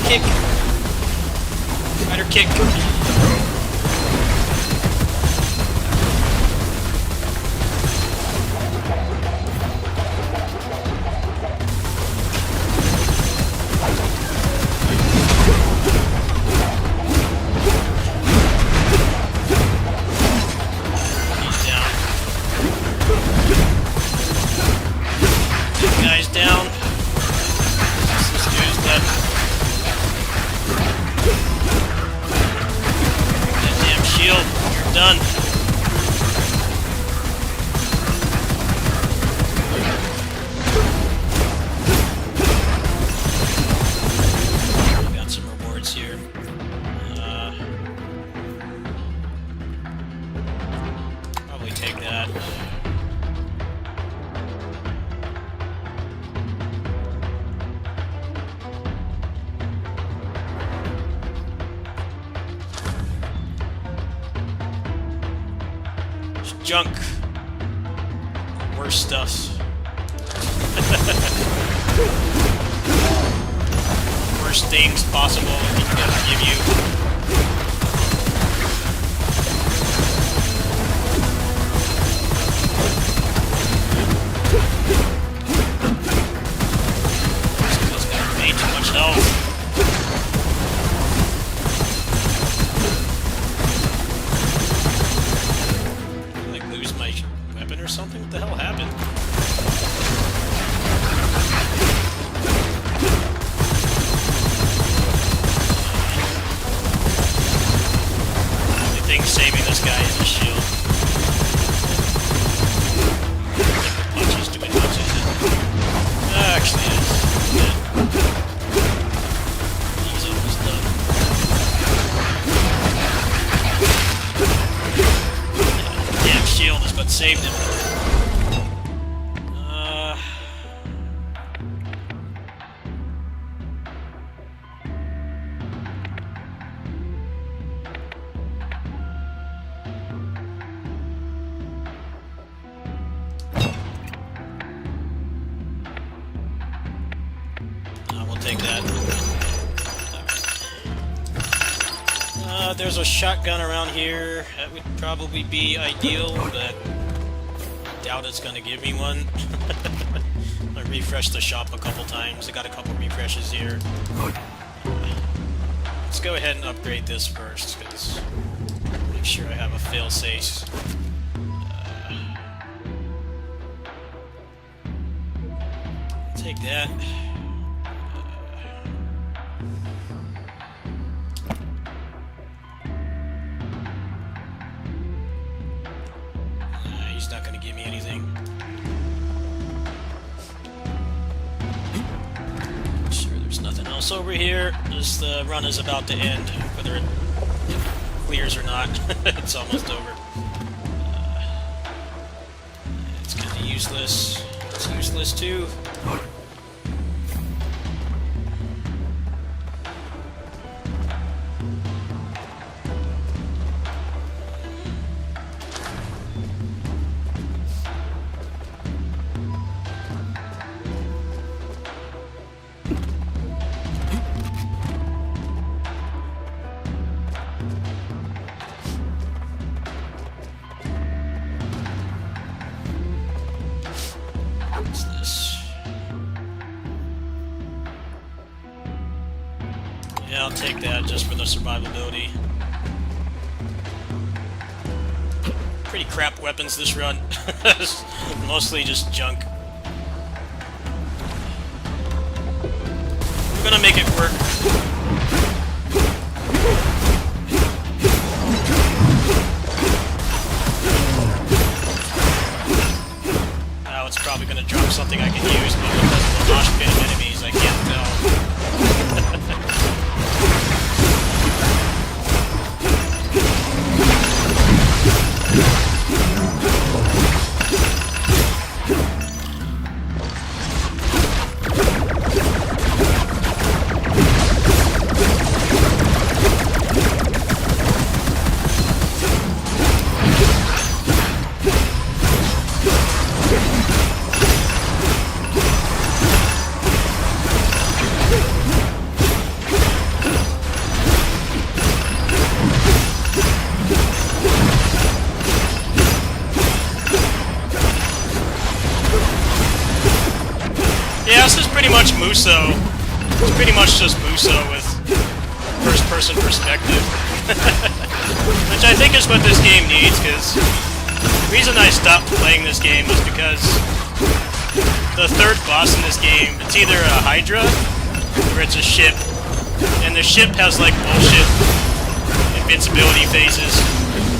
Speaker 1: Kick! Rider kick! He's down. This guy's down. This dude's dead. Shield, you're done. Got some rewards here. Probably take that. Junk. Worse stuff. Worst things possible he can give you. This guy made too much health. Or something? What the hell happened? The only thing saving this guy is his shield. Punches doing punches. Actually, it's dead. He's almost done. Yeah, damn shield is what saved him. We'll take that. There's a shotgun around here. That would probably be ideal, but I doubt it's gonna give me one. I refreshed the shop a couple times. I got a couple refreshes here. Let's go ahead and upgrade this first, because make sure I have a fail-safe. Take that. he's not gonna give me anything. Sure, there's nothing else over here. This run is about to end, whether it clears or not. It's almost over. It's kind of useless. It's useless too. What's this? Yeah, I'll take that just for the survivability. Pretty crap weapons this run. Mostly just junk. I'm gonna make it work. Now it's probably gonna drop something I can use, but because of the mosh pit of enemies, I can't tell. Yeah, this is pretty much Musou. It's pretty much just Musou with first-person perspective. Which I think is what this game needs, because the reason I stopped playing this game was because the third boss in this game, it's either a Hydra, or it's a ship. And the ship has, like, bullshit invincibility phases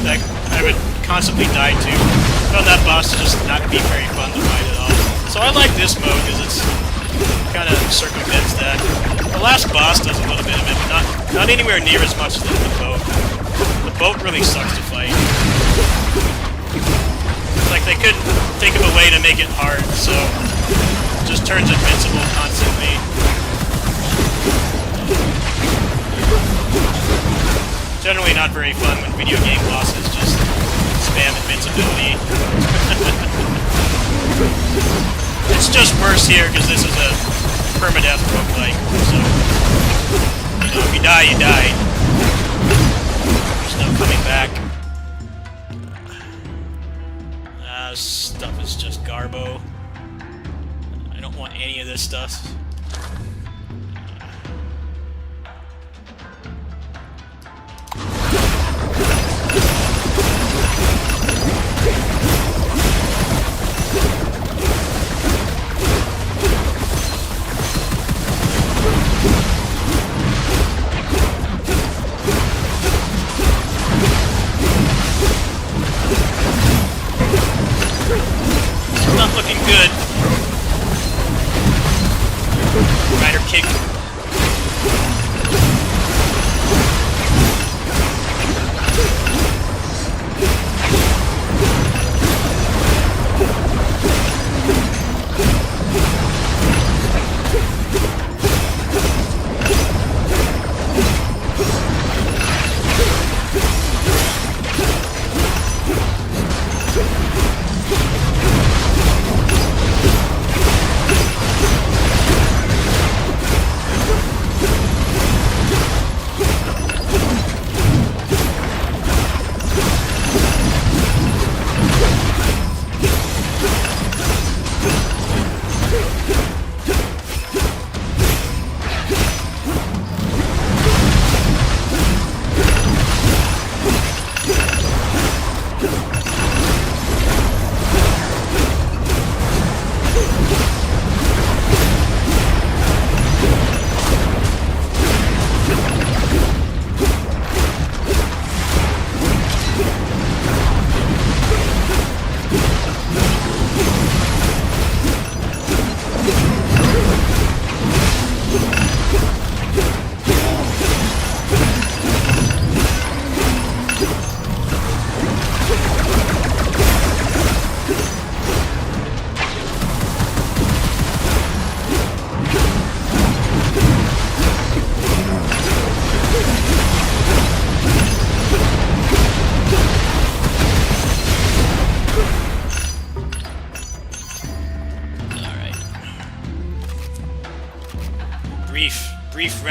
Speaker 1: that I would constantly die to. I found that boss to just not be very fun to fight at all. So I like this mode because it's kind of circumvents that. The last boss does a little bit of it, but not anywhere near as much as the boat. The boat really sucks to fight. It's like they couldn't think of a way to make it hard, so it just turns invincible constantly. Generally not very fun when video game bosses just spam invincibility. It's just worse here because this is a permadeath roguelike, so you know, if you die, you die. There's no coming back. This stuff is just garbo. I don't want any of this stuff. Not looking good.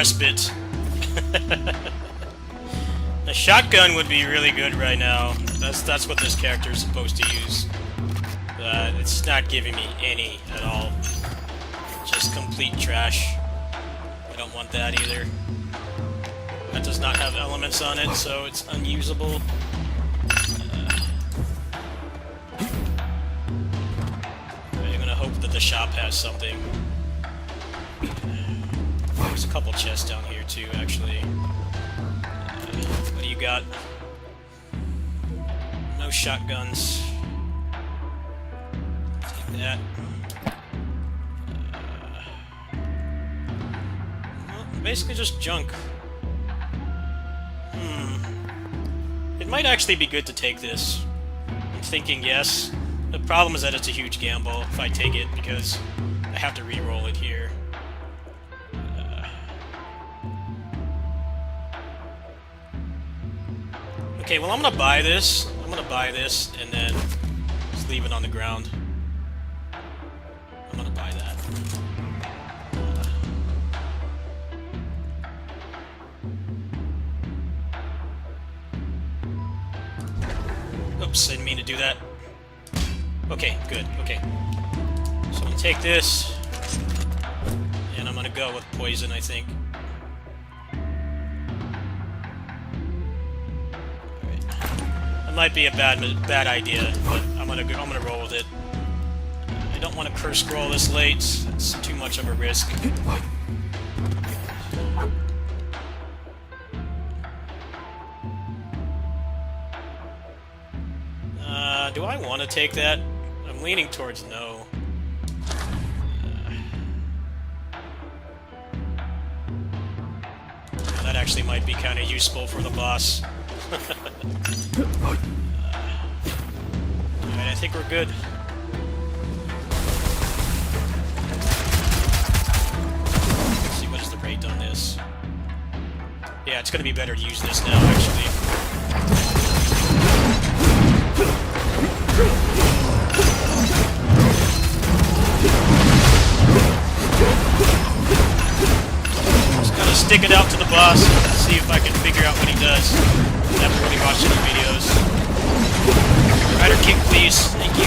Speaker 1: respite. A shotgun would be really good right now. That's what this character is supposed to use. It's not giving me any at all. Just complete trash. I don't want that either. That does not have elements on it, so it's unusable. I'm gonna hope that the shop has something. There's a couple chests down here too, actually. What do you got? No shotguns. Take that. Well, basically just junk. It might actually be good to take this. I'm thinking yes. The problem is that it's a huge gamble if I take it, because I have to re-roll it here. Okay, well I'm gonna buy this. I'm gonna buy this and then just leave it on the ground. I'm gonna buy that. Oops, I didn't mean to do that. Okay, good, okay. So I'm gonna take this, and I'm gonna go with poison, I think. Might be a bad idea, but I'm gonna roll with it. I don't want to curse scroll this late. It's too much of a risk. Do I want to take that? I'm leaning towards no. That actually might be kind of useful for the boss. Alright, I think we're good. Let's see, what is the rate on this? Yeah, it's gonna be better to use this now, actually. Just gotta stick it out to the boss and see if I can figure out what he does. I haven't really watched any videos. Rider kick, please. Thank you.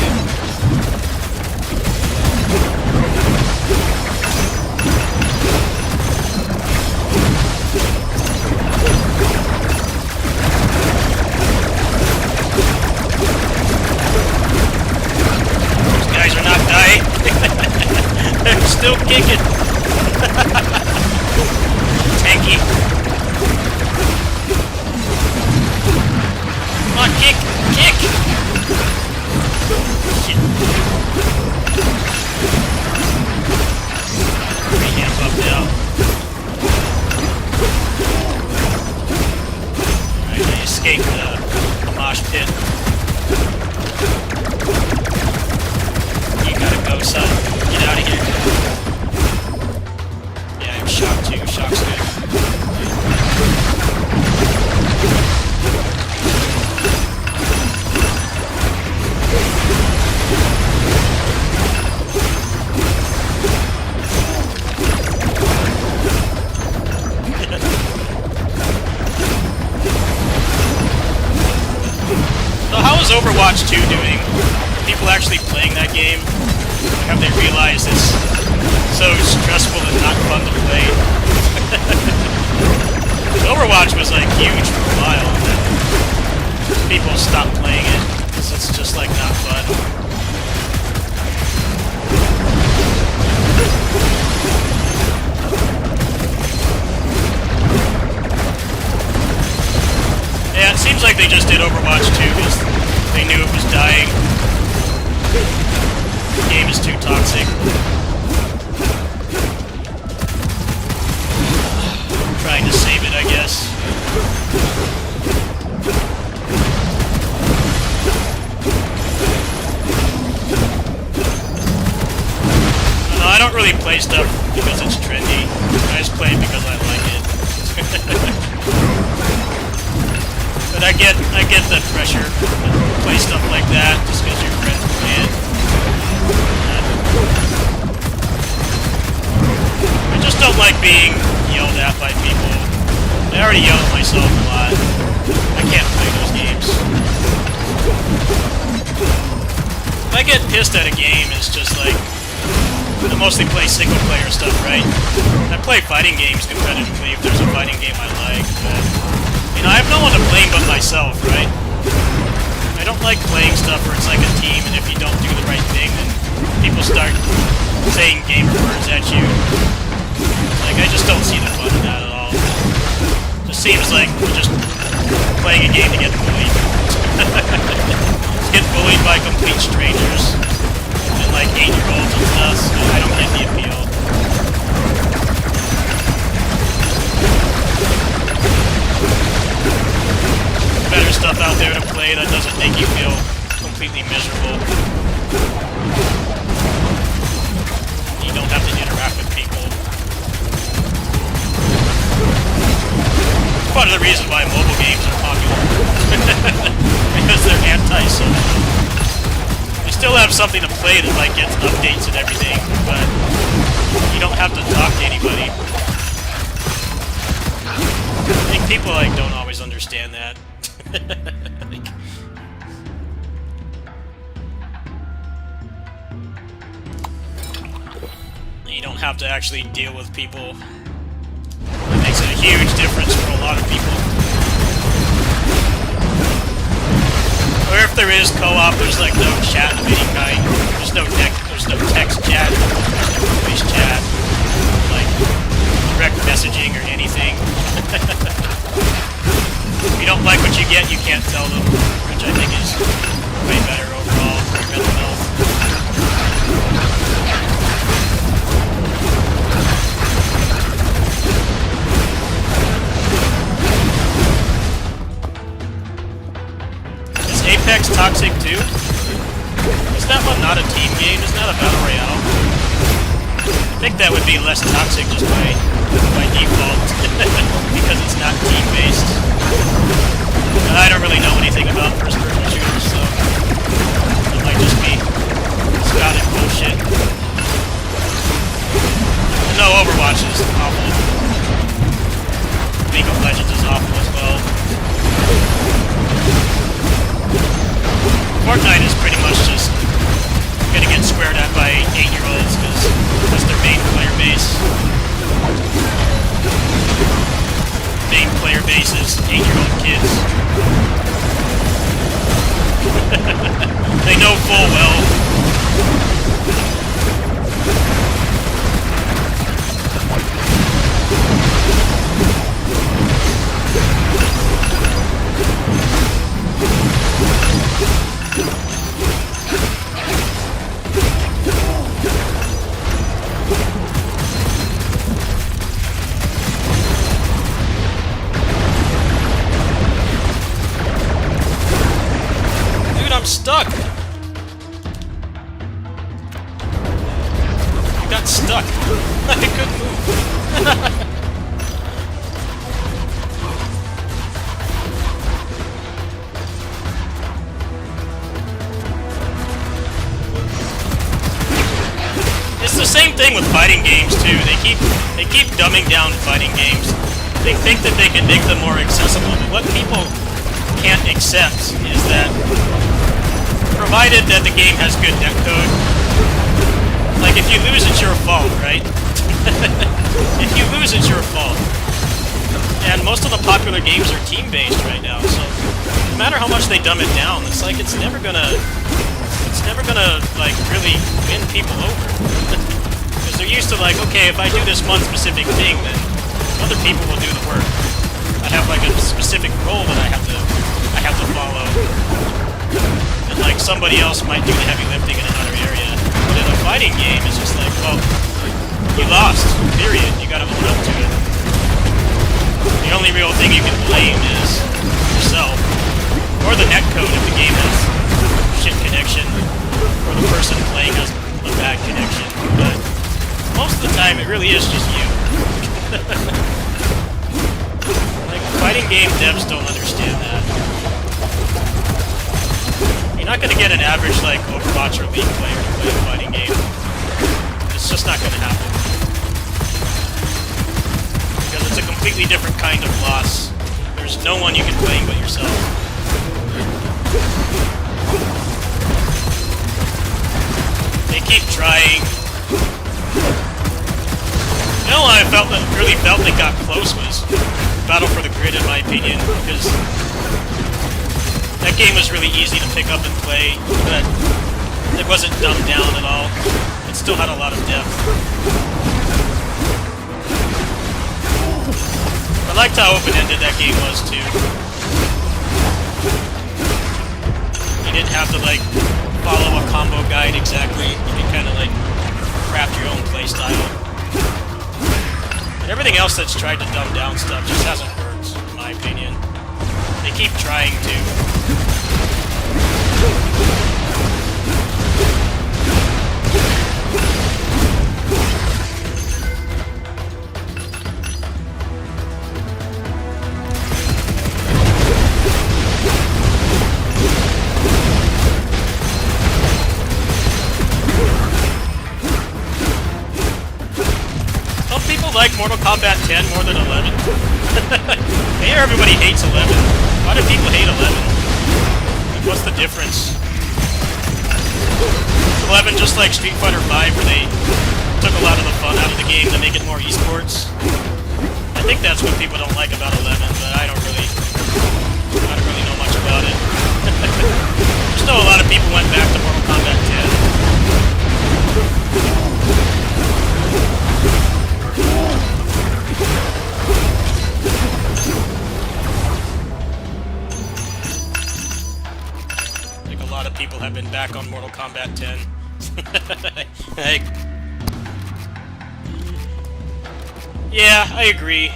Speaker 1: These guys are not dying. They're still kicking. Tanky. Come on, kick! Kick! Shit. Amp up now. Alright, I escaped the mosh pit. You gotta go, son. Get out of here. Yeah, I'm shocked too. Shock's good. Overwatch 2 doing? People actually playing that game? Have they realized it's so stressful and not fun to play? Overwatch was like huge for a while, and then people stopped playing it because it's just like not fun. Yeah, it seems like they just did Overwatch 2 because they knew it was dying. The game is too toxic. I'm trying to save it, I guess. No, I don't really play stuff because it's trendy. I just play it because I like it. But I get the pressure to play stuff like that just because your friends play it. I just don't like being, yelled at by people. I already yell at myself a lot. I can't play those games. If I get pissed at a game, it's just like... I mostly play single-player stuff, right? I play fighting games competitively if there's a fighting game I like, but... You know, I have no one to blame but myself, right? I don't like playing stuff where it's like a team, and if you don't do the right thing, then people start saying gamer words at you. Like, I just don't see the fun in that at all. It just seems like we're just playing a game to get bullied. Get bullied by complete strangers. And like 8-year-olds and stuff, so I don't get the appeal. Better stuff out there to play that doesn't make you feel completely miserable. You don't have to interact with people. It's part of the reason why mobile games are popular. Because they're anti-social. You still have something to play that like gets updates and everything, but you don't have to talk to anybody. I think people like don't always understand that. Like, you don't have to actually deal with people. It makes a huge difference for a lot of people. Or if there is co-op, there's like no chat of any kind. There's no text chat, there's no voice chat, like direct messaging or anything. If you don't like what you get, you can't tell them, which I think is way better overall for your mental health. Is Apex toxic too? Is that one not a team game? Isn't that a battle royale? I think that would be less toxic just by default, because it's not team-based. And I don't really know anything about first-person shooters, so it might just be spouted bullshit. No, Overwatch is awful. League of Legends is awful as well. Fortnite is pretty much just gonna get squared at by 8-year-olds because that's their main player base. Main player base is 8-year-old kids. They know full well. I'm stuck! I got stuck. I couldn't move. It's the same thing with fighting games too. They keep dumbing down fighting games. They think that they can make them more accessible, but what people can't accept is that provided that the game has good netcode. Like, if you lose, it's your fault, right? If you lose, it's your fault. And most of the popular games are team-based right now, so no matter how much they dumb it down, it's like it's never gonna, like, really win people over. Because they're used to, like, okay, if I do this one specific thing, then other people will do the work. I have, like, a specific role that I have to follow. And like somebody else might do the heavy lifting in another area. But in a fighting game, it's just like, well, you lost, period. You gotta own up to it. The only real thing you can blame is yourself. Or the netcode if the game has shit connection. Or the person playing has a bad connection. But most of the time, it really is just you. Like, fighting game devs don't understand that. You're not going to get an average, like, Overwatch or League player to play a fighting game. It's just not going to happen. a completely different kind of loss. There's no one you can blame but yourself. They keep trying. You know what I really felt they got close was Battle for the Grid, in my opinion, because that game was really easy to pick up and play, but it wasn't dumbed down at all. It still had a lot of depth. I liked how open-ended that game was, too. You didn't have to, like, follow a combo guide exactly. You could kind of, like, craft your own playstyle. And everything else that's tried to dumb down stuff just hasn't worked, in my opinion. They keep trying to. Like Mortal Kombat 10 more than 11. I hear everybody hates 11. Why do people hate 11? Like, what's the difference? 11 just like Street Fighter 5, where they took a lot of the fun out of the game to make it more esports. I think that's what people don't like about 11, but I don't really know much about it. Just know a lot of people went back to Mortal Kombat 10. Like, a lot of people have been back on Mortal Kombat 10. Like, yeah, I agree.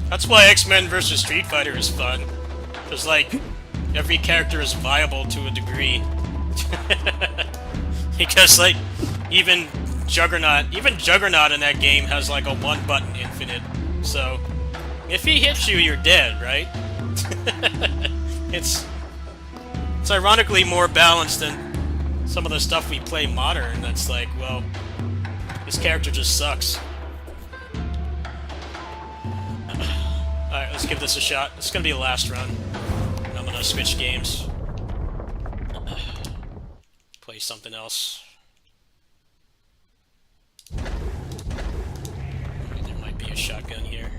Speaker 1: That's why X-Men vs. Street Fighter is fun. Because, like, every character is viable to a degree. Because, like, even Juggernaut in that game has, like, a one-button infinite. So, if he hits you, you're dead, right? It's ironically more balanced than some of the stuff we play modern. That's like, well, this character just sucks. Alright, let's give this a shot. It's gonna be the last run. And I'm gonna switch games. Play something else. There might be a shotgun here.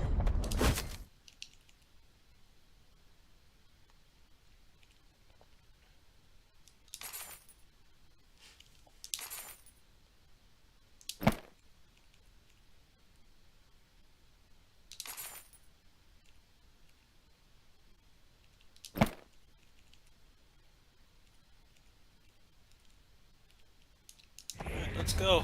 Speaker 1: Let's go.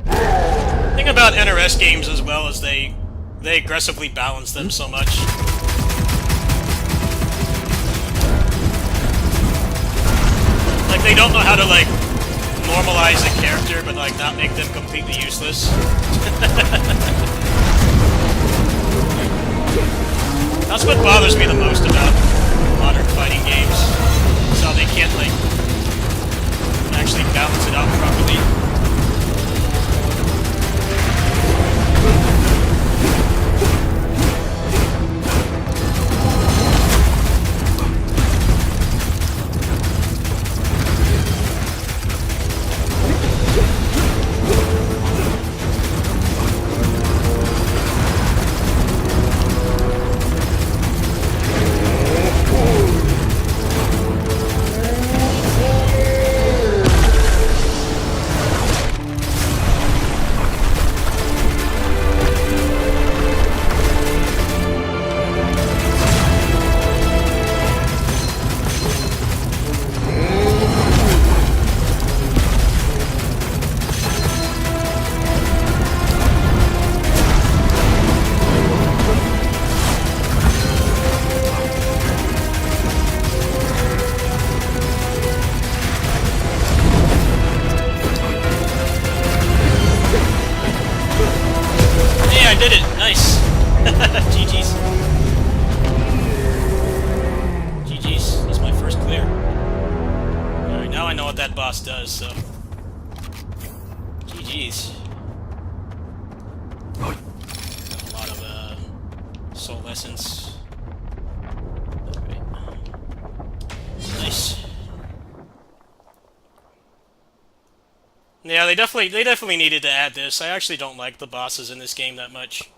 Speaker 1: The thing about NRS games as well is they aggressively balance them so much. Like, they don't know how to, like, normalize a character but, like, not make them completely useless. That's what bothers me the most about modern fighting games. Is how they can't, like, actually balance it out properly. did it! Nice! GG's. GG's. That's my first clear. Alright, now I know what that boss does, so... GG's. Got a lot of, soul essence. Alright. Nice. Yeah, they definitely needed to add this. I actually don't like the bosses in this game that much.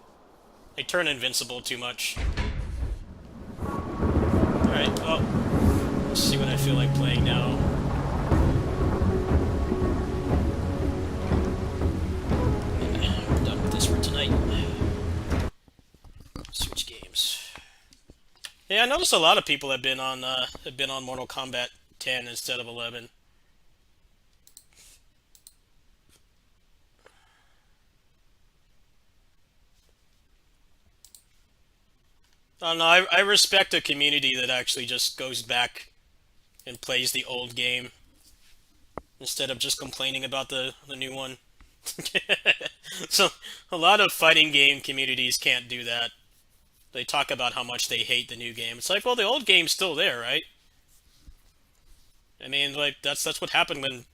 Speaker 1: They turn invincible too much. Alright, well, let's see what I feel like playing now. I'm done with this for tonight. Switch games. Yeah, I noticed a lot of people have been on Mortal Kombat 10 instead of 11. I don't know, I respect a community that actually just goes back and plays the old game instead of just complaining about the new one. So, a lot of fighting game communities can't do that. They talk about how much they hate the new game. It's like, well, the old game's still there, right? I mean, like, that's what happened when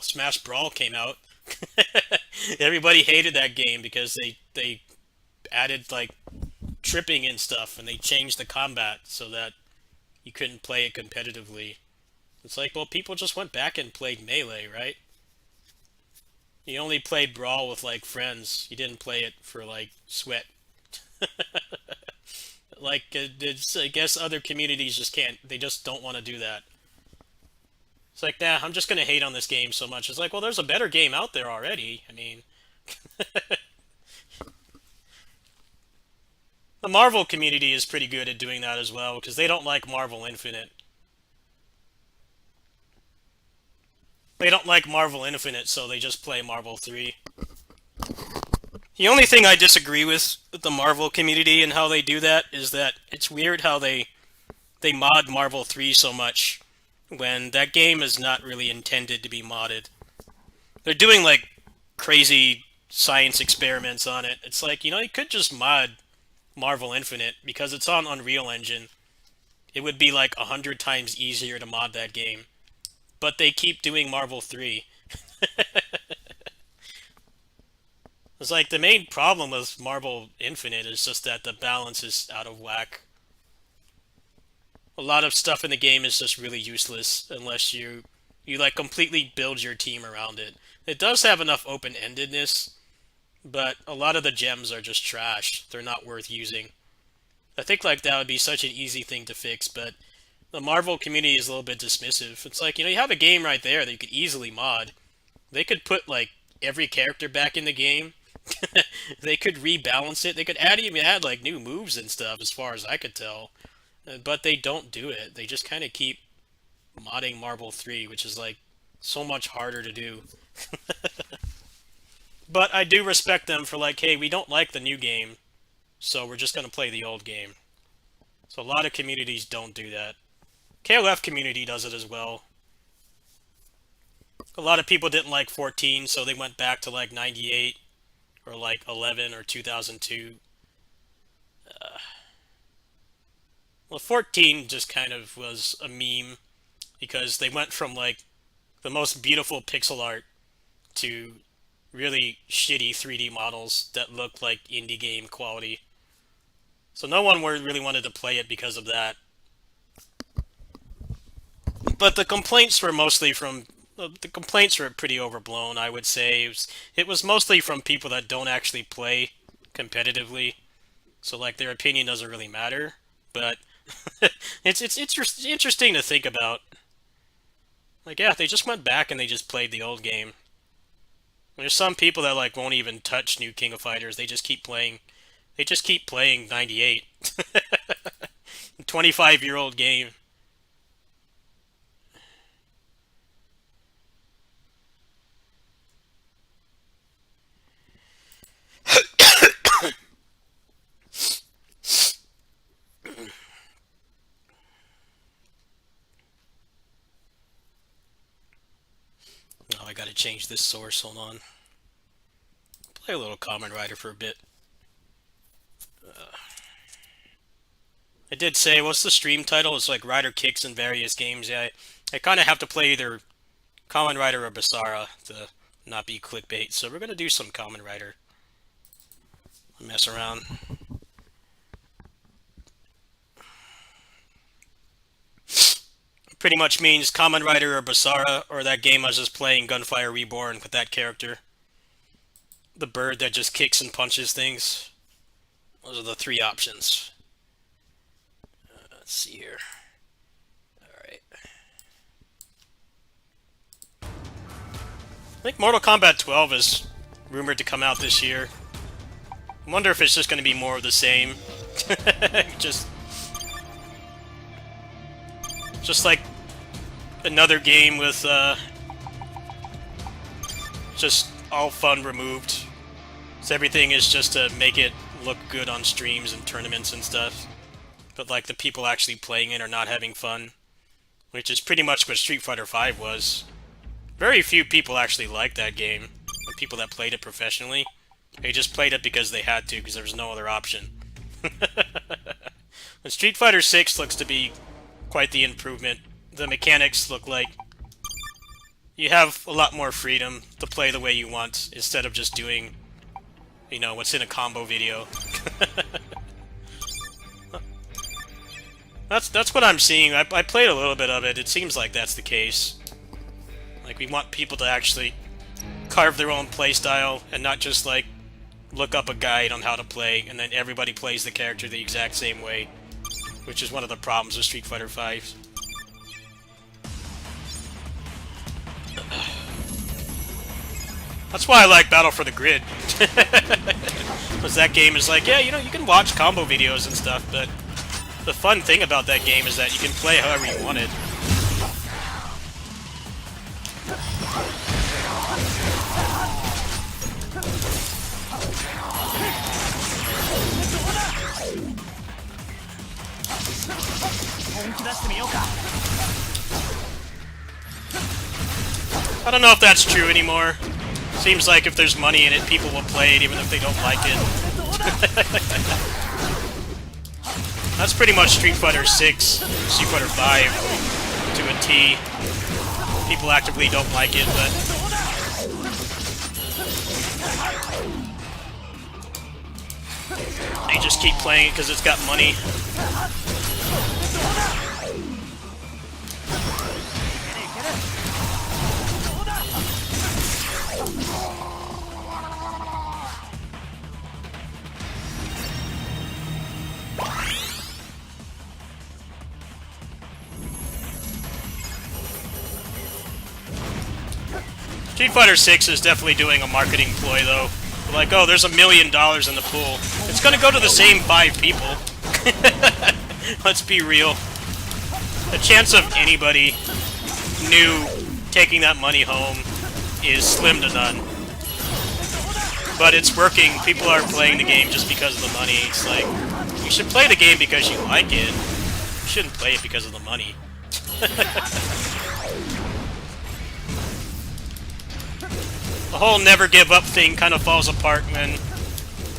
Speaker 1: Smash Brawl came out. Everybody hated that game because they added, like, tripping and stuff, and they changed the combat so that you couldn't play it competitively. It's like, well, people just went back and played Melee, right? You only played Brawl with, like, friends. You didn't play it for, like, sweat. Like, I guess other communities just can't. They just don't want to do that. It's like, nah, I'm just gonna hate on this game so much. It's like, well, there's a better game out there already. I mean... The Marvel community is pretty good at doing that as well, because they don't like Marvel Infinite. They don't like Marvel Infinite, so they just play Marvel 3. The only thing I disagree with the Marvel community and how they do that is that it's weird how they mod Marvel 3 so much when that game is not really intended to be modded. They're doing, like, crazy science experiments on it. It's like, you could just mod Marvel Infinite because it's on Unreal Engine. It would be like 100 times easier to mod that game. But they keep doing Marvel 3. It's like the main problem with Marvel Infinite is just that the balance is out of whack. A lot of stuff in the game is just really useless unless you like completely build your team around it. It does have enough open-endedness, but a lot of the gems are just trash. They're not worth using. I think like that would be such an easy thing to fix, but the Marvel community is a little bit dismissive. It's like, you have a game right there that you could easily mod. They could put like every character back in the game. They could rebalance it. They could even add like new moves and stuff as far as I could tell. But they don't do it. They just kind of keep modding Marvel 3, which is like so much harder to do. But I do respect them for like, hey, we don't like the new game, so we're just going to play the old game. So a lot of communities don't do that. KOF community does it as well. A lot of people didn't like 14, so they went back to like 98 or like 11 or 2002. Well, 14 just kind of was a meme because they went from like the most beautiful pixel art to really shitty 3D models that looked like indie game quality. So no one really wanted to play it because of that. But the complaints were mostly from... The complaints were pretty overblown, I would say. It was mostly from people that don't actually play competitively. So, like, their opinion doesn't really matter. But it's interesting to think about. Like, yeah, they just went back and they just played the old game. There's some people that, like, won't even touch new King of Fighters. They just keep playing... They just keep playing 98. 25-year-old game. I gotta change this source, hold on. Play a little Kamen Rider for a bit. I did say, what's the stream title? It's like Rider Kicks in various games. Yeah, I kind of have to play either Kamen Rider or Basara to not be clickbait. So we're gonna do some Kamen Rider. Mess around. Pretty much means Kamen Rider or Basara, or that game I was just playing, Gunfire Reborn, with that character. The bird that just kicks and punches things. Those are the three options. Let's see here. Alright. I think Mortal Kombat 12 is rumored to come out this year. I wonder if it's just going to be more of the same. just like another game with just all fun removed. So everything is just to make it look good on streams and tournaments and stuff. But like the people actually playing it are not having fun. Which is pretty much what Street Fighter V was. Very few people actually liked that game. The people that played it professionally. They just played it because they had to, because there was no other option. And Street Fighter VI looks to be quite the improvement. The mechanics look like you have a lot more freedom to play the way you want, instead of just doing, you know, what's in a combo video. That's what I'm seeing. I played a little bit of it. It seems like that's the case. Like, we want people to actually carve their own playstyle, and not just, like, look up a guide on how to play, and then everybody plays the character the exact same way. Which is one of the problems with Street Fighter V. That's why I like Battle for the Grid. Because that game is like, yeah, you know, you can watch combo videos and stuff, but the fun thing about that game is that you can play however you want it. I don't know if that's true anymore. Seems like if there's money in it, people will play it even if they don't like it. That's pretty much Street Fighter 6, Street Fighter 5 to a T. People actively don't like it, but they just keep playing it because it's got money. Street Fighter 6 is definitely doing a marketing ploy, though. Like, oh, there's $1 million in the pool. It's gonna go to the same 5 people. Let's be real. The chance of anybody new taking that money home is slim to none. But it's working. People are playing the game just because of the money. It's like, you should play the game because you like it. You shouldn't play it because of the money. The whole never give up thing kind of falls apart when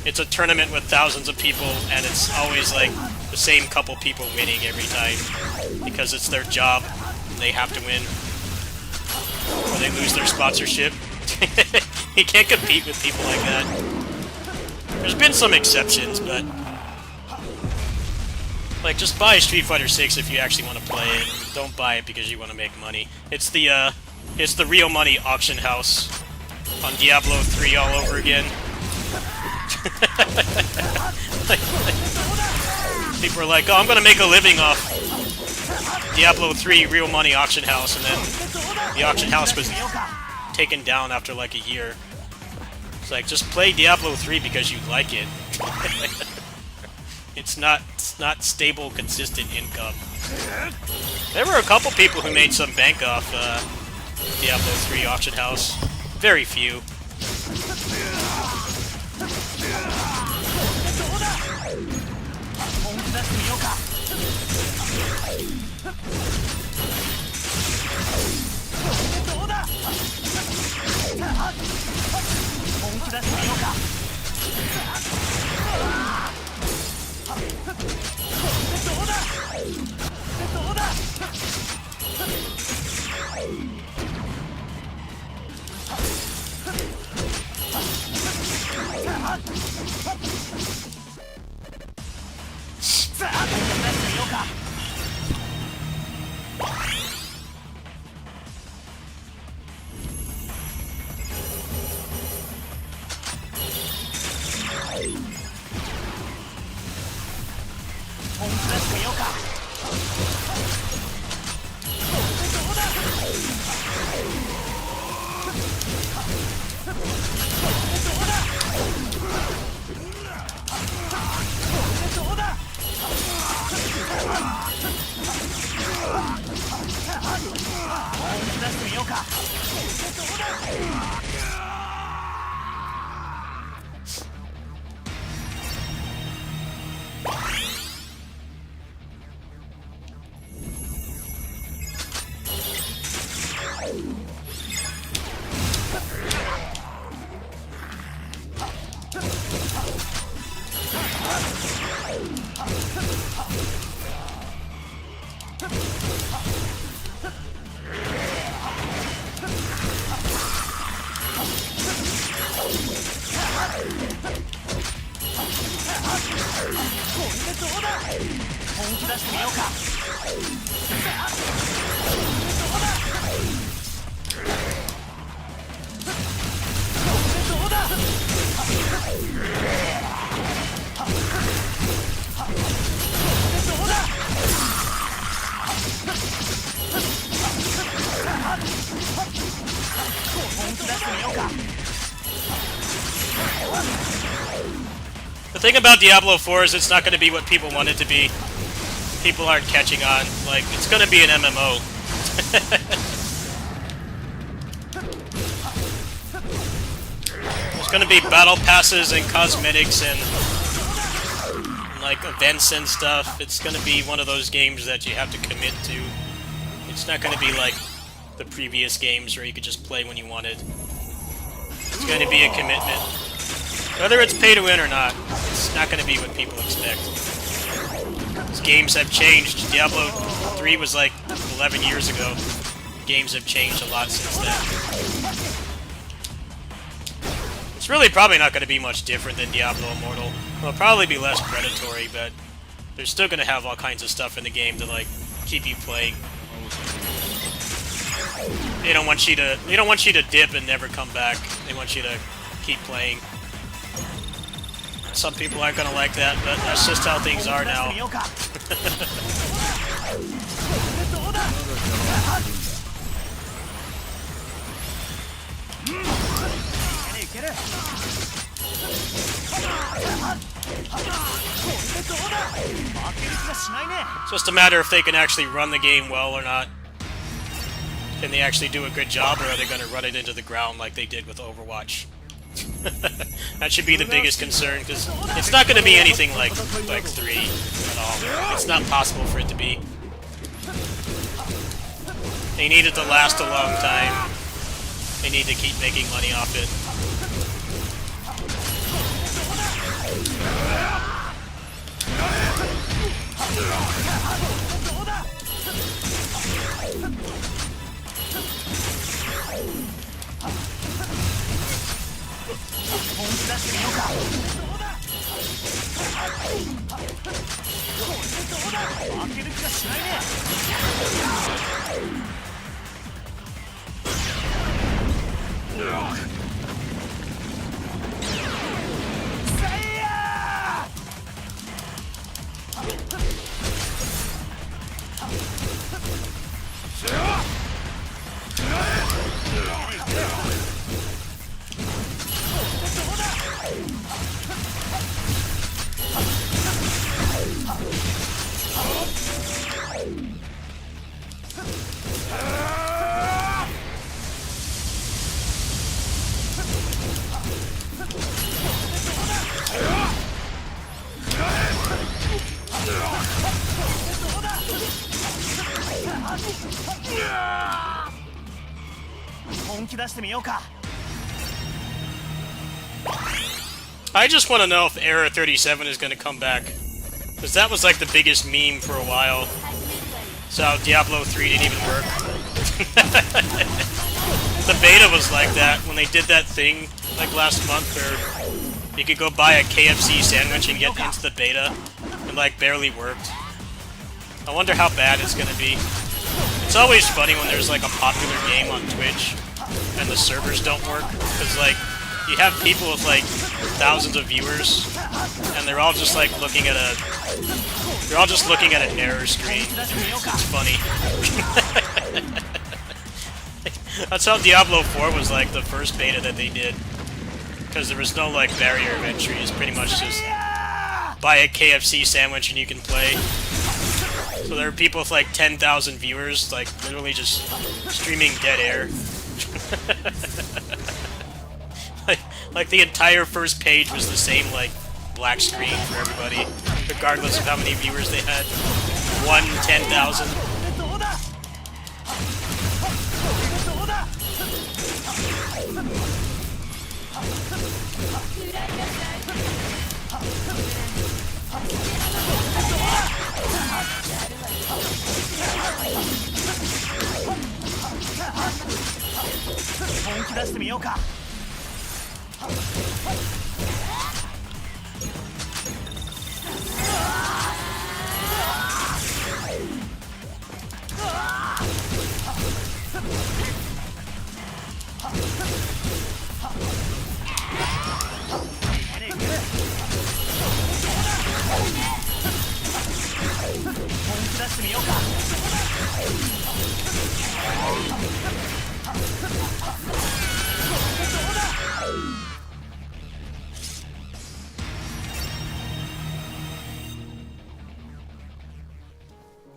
Speaker 1: it's a tournament with thousands of people and it's always like the same couple people winning every time because it's their job and they have to win or they lose their sponsorship. You can't compete with people like that. There's been some exceptions, but like, just buy Street Fighter 6 if you actually want to play it. Don't buy it because you want to make money. It's the real money auction house on Diablo 3 all over again. People are like, oh, I'm gonna make a living off Diablo 3 real money auction house, and then the auction house was taken down after like a year. It's like, just play Diablo 3 because you like it. It's not stable, consistent income. There were a couple people who made some bank off Diablo 3 auction house. Very few. The thing about Diablo 4 is it's not going to be what people want it to be. People aren't catching on. Like, it's going to be an MMO. There's going to be battle passes and cosmetics and like events and stuff. It's going to be one of those games that you have to commit to. It's not going to be like the previous games where you could just play when you wanted. It's going to be a commitment. Whether it's pay to win or not, it's not going to be what people expect. These games have changed. Diablo 3 was like 11 years ago. Games have changed a lot since then. It's really probably not going to be much different than Diablo Immortal. It'll probably be less predatory, but they're still going to have all kinds of stuff in the game to like keep you playing. They don't want you to dip and never come back. They want you to keep playing. Some people aren't gonna like that, but that's just how things are now. It's just a matter if they can actually run the game well or not. Can they actually do a good job, or are they gonna run it into the ground like they did with Overwatch? That should be the biggest concern, because it's not going to be anything like 3 at all. It's not possible for it to be. They need it to last a long time. They need to keep making money off it. I just want to know if Error 37 is going to come back, because that was like the biggest meme for a while. So Diablo 3 didn't even work. The beta was like that when they did that thing like last month where You could go buy a KFC sandwich and get into the beta. It like barely worked. I wonder how bad it's gonna be. It's always funny when there's like a popular game on Twitch and the servers don't work, because like you have people with like thousands of viewers and they're all just like looking at an error screen. It's funny. That's how Diablo 4 was like the first beta that they did, because there was no like barrier of entry. It's pretty much just buy a KFC sandwich and you can play. So there are people with like 10,000 viewers, like literally just streaming dead air. like the entire first page was the same like black screen for everybody, regardless of how many viewers they had. 10,000.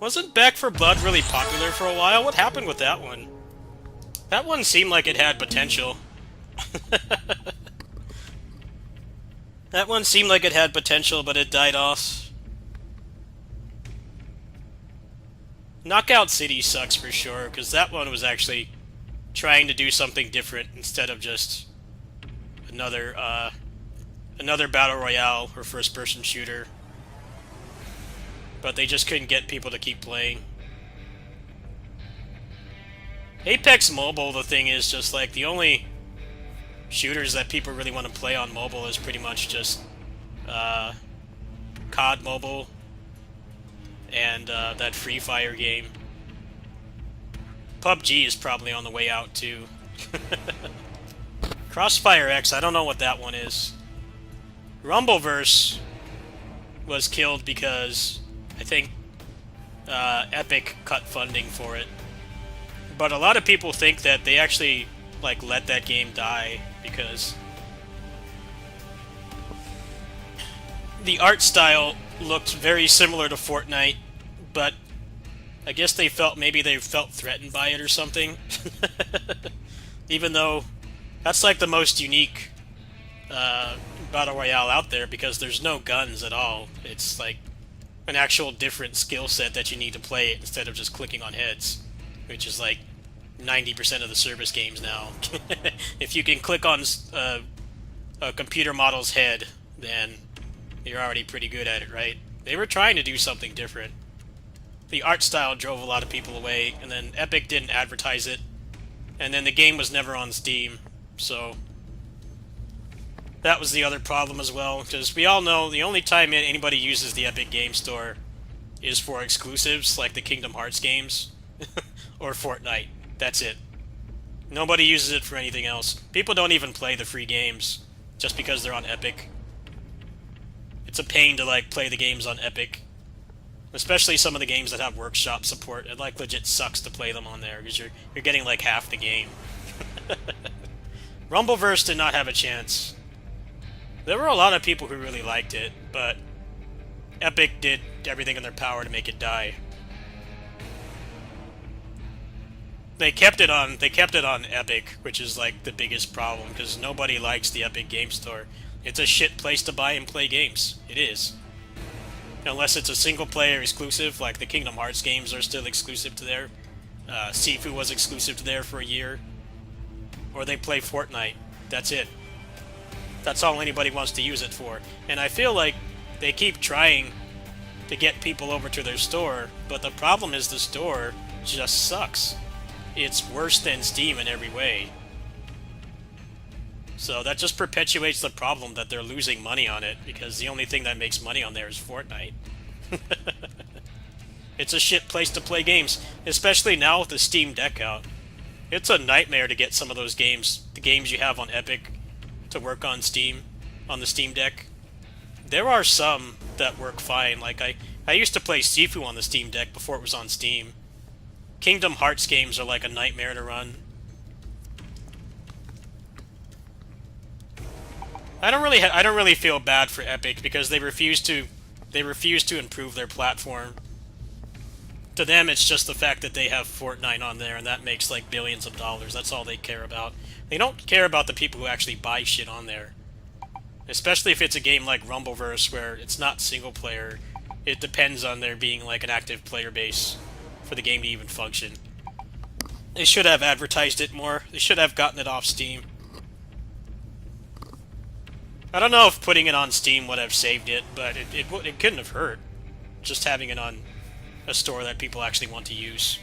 Speaker 1: Wasn't Back 4 Blood really popular for a while? What happened with that one? That one seemed like it had potential. That one seemed like it had potential, but it died off. Knockout City sucks for sure, because that one was actually trying to do something different instead of just another battle royale or first-person shooter. But they just couldn't get people to keep playing. Apex Mobile, the thing is just like the only shooters that people really want to play on mobile is pretty much just COD Mobile and that Free Fire game. PUBG is probably on the way out too. Crossfire X, I don't know what that one is. Rumbleverse was killed because I think Epic cut funding for it. But a lot of people think that they actually like let that game die because the art style looked very similar to Fortnite, but I guess they felt threatened by it or something. Even though that's like the most unique Battle Royale out there, because there's no guns at all. It's like an actual different skill set that you need to play it instead of just clicking on heads, which is like 90% of the service games now. If you can click on a computer model's head, then you're already pretty good at it, right? They were trying to do something different. The art style drove a lot of people away, and then Epic didn't advertise it, and then the game was never on Steam, so that was the other problem as well, because we all know the only time anybody uses the Epic Game Store is for exclusives, like the Kingdom Hearts games, or Fortnite. That's it. Nobody uses it for anything else. People don't even play the free games just because they're on Epic. It's a pain to like play the games on Epic, especially some of the games that have workshop support. It like legit sucks to play them on there because you're getting like half the game. Rumbleverse did not have a chance. There were a lot of people who really liked it, but Epic did everything in their power to make it die. They kept it on Epic, which is like the biggest problem, because nobody likes the Epic Game Store. It's a shit place to buy and play games. It is. Unless it's a single-player exclusive, like the Kingdom Hearts games are still exclusive to there. Sifu was exclusive to there for a year. Or they play Fortnite. That's it. That's all anybody wants to use it for. And I feel like they keep trying to get people over to their store, but the problem is the store just sucks. It's worse than Steam in every way. So that just perpetuates the problem that they're losing money on it, because the only thing that makes money on there is Fortnite. It's a shit place to play games, especially now with the Steam Deck out. It's a nightmare to get some of those games, the games you have on Epic, to work on Steam, on the Steam Deck. There are some that work fine. Like I used to play Sifu on the Steam Deck before it was on Steam. Kingdom Hearts games are like a nightmare to run. I don't really feel bad for Epic because they refuse to improve their platform. To them, it's just the fact that they have Fortnite on there, and that makes like billions of dollars. That's all they care about. They don't care about the people who actually buy shit on there. Especially if it's a game like Rumbleverse, where it's not single player. It depends on there being like an active player base for the game to even function. They should have advertised it more. They should have gotten it off Steam. I don't know if putting it on Steam would have saved it, but it couldn't have hurt. Just having it on a store that people actually want to use.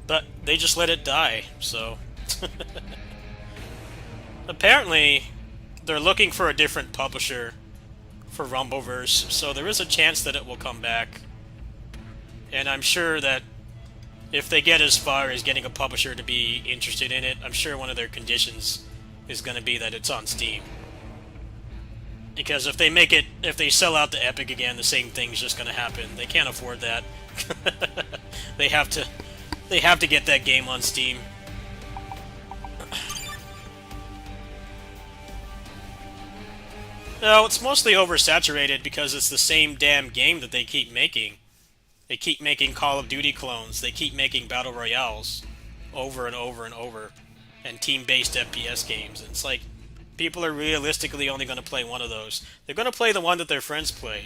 Speaker 1: But they just let it die, so... Apparently, they're looking for a different publisher for Rumbleverse, so there is a chance that it will come back. And I'm sure that if they get as far as getting a publisher to be interested in it, I'm sure one of their conditions is going to be that it's on Steam. Because if they sell out to Epic again, the same thing's just going to happen. They can't afford that. They have to get that game on Steam. No, it's mostly oversaturated because it's the same damn game that they keep making. They keep making Call of Duty clones. They keep making Battle Royales over and over and over. And team-based FPS games. And it's like, people are realistically only going to play one of those. They're going to play the one that their friends play.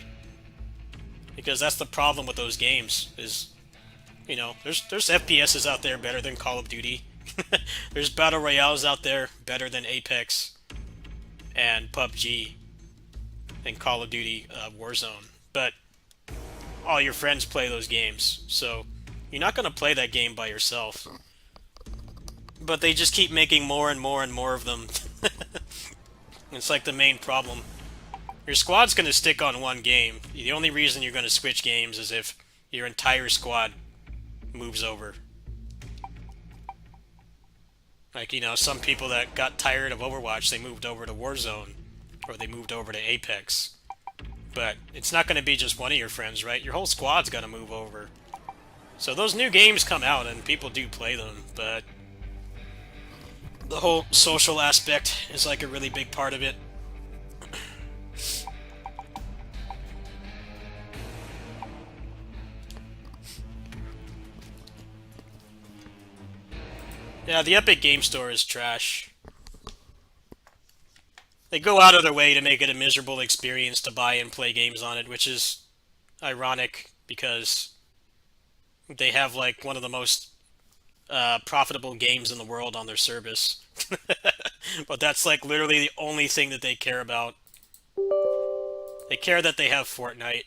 Speaker 1: Because that's the problem with those games, is, you know, there's FPSs out there better than Call of Duty. There's Battle Royales out there better than Apex and PUBG and Call of Duty Warzone. But all your friends play those games, so you're not going to play that game by yourself. But they just keep making more and more and more of them. It's like the main problem. Your squad's going to stick on one game. The only reason you're going to switch games is if your entire squad moves over. Like, you know, some people that got tired of Overwatch, they moved over to Warzone. Or they moved over to Apex. But it's not going to be just one of your friends, right? Your whole squad's going to move over. So those new games come out and people do play them, but the whole social aspect is like a really big part of it. Yeah, the Epic Game Store is trash. They go out of their way to make it a miserable experience to buy and play games on it, which is ironic because they have like one of the most profitable games in the world on their service. But that's like literally the only thing that they care about. They care that they have Fortnite.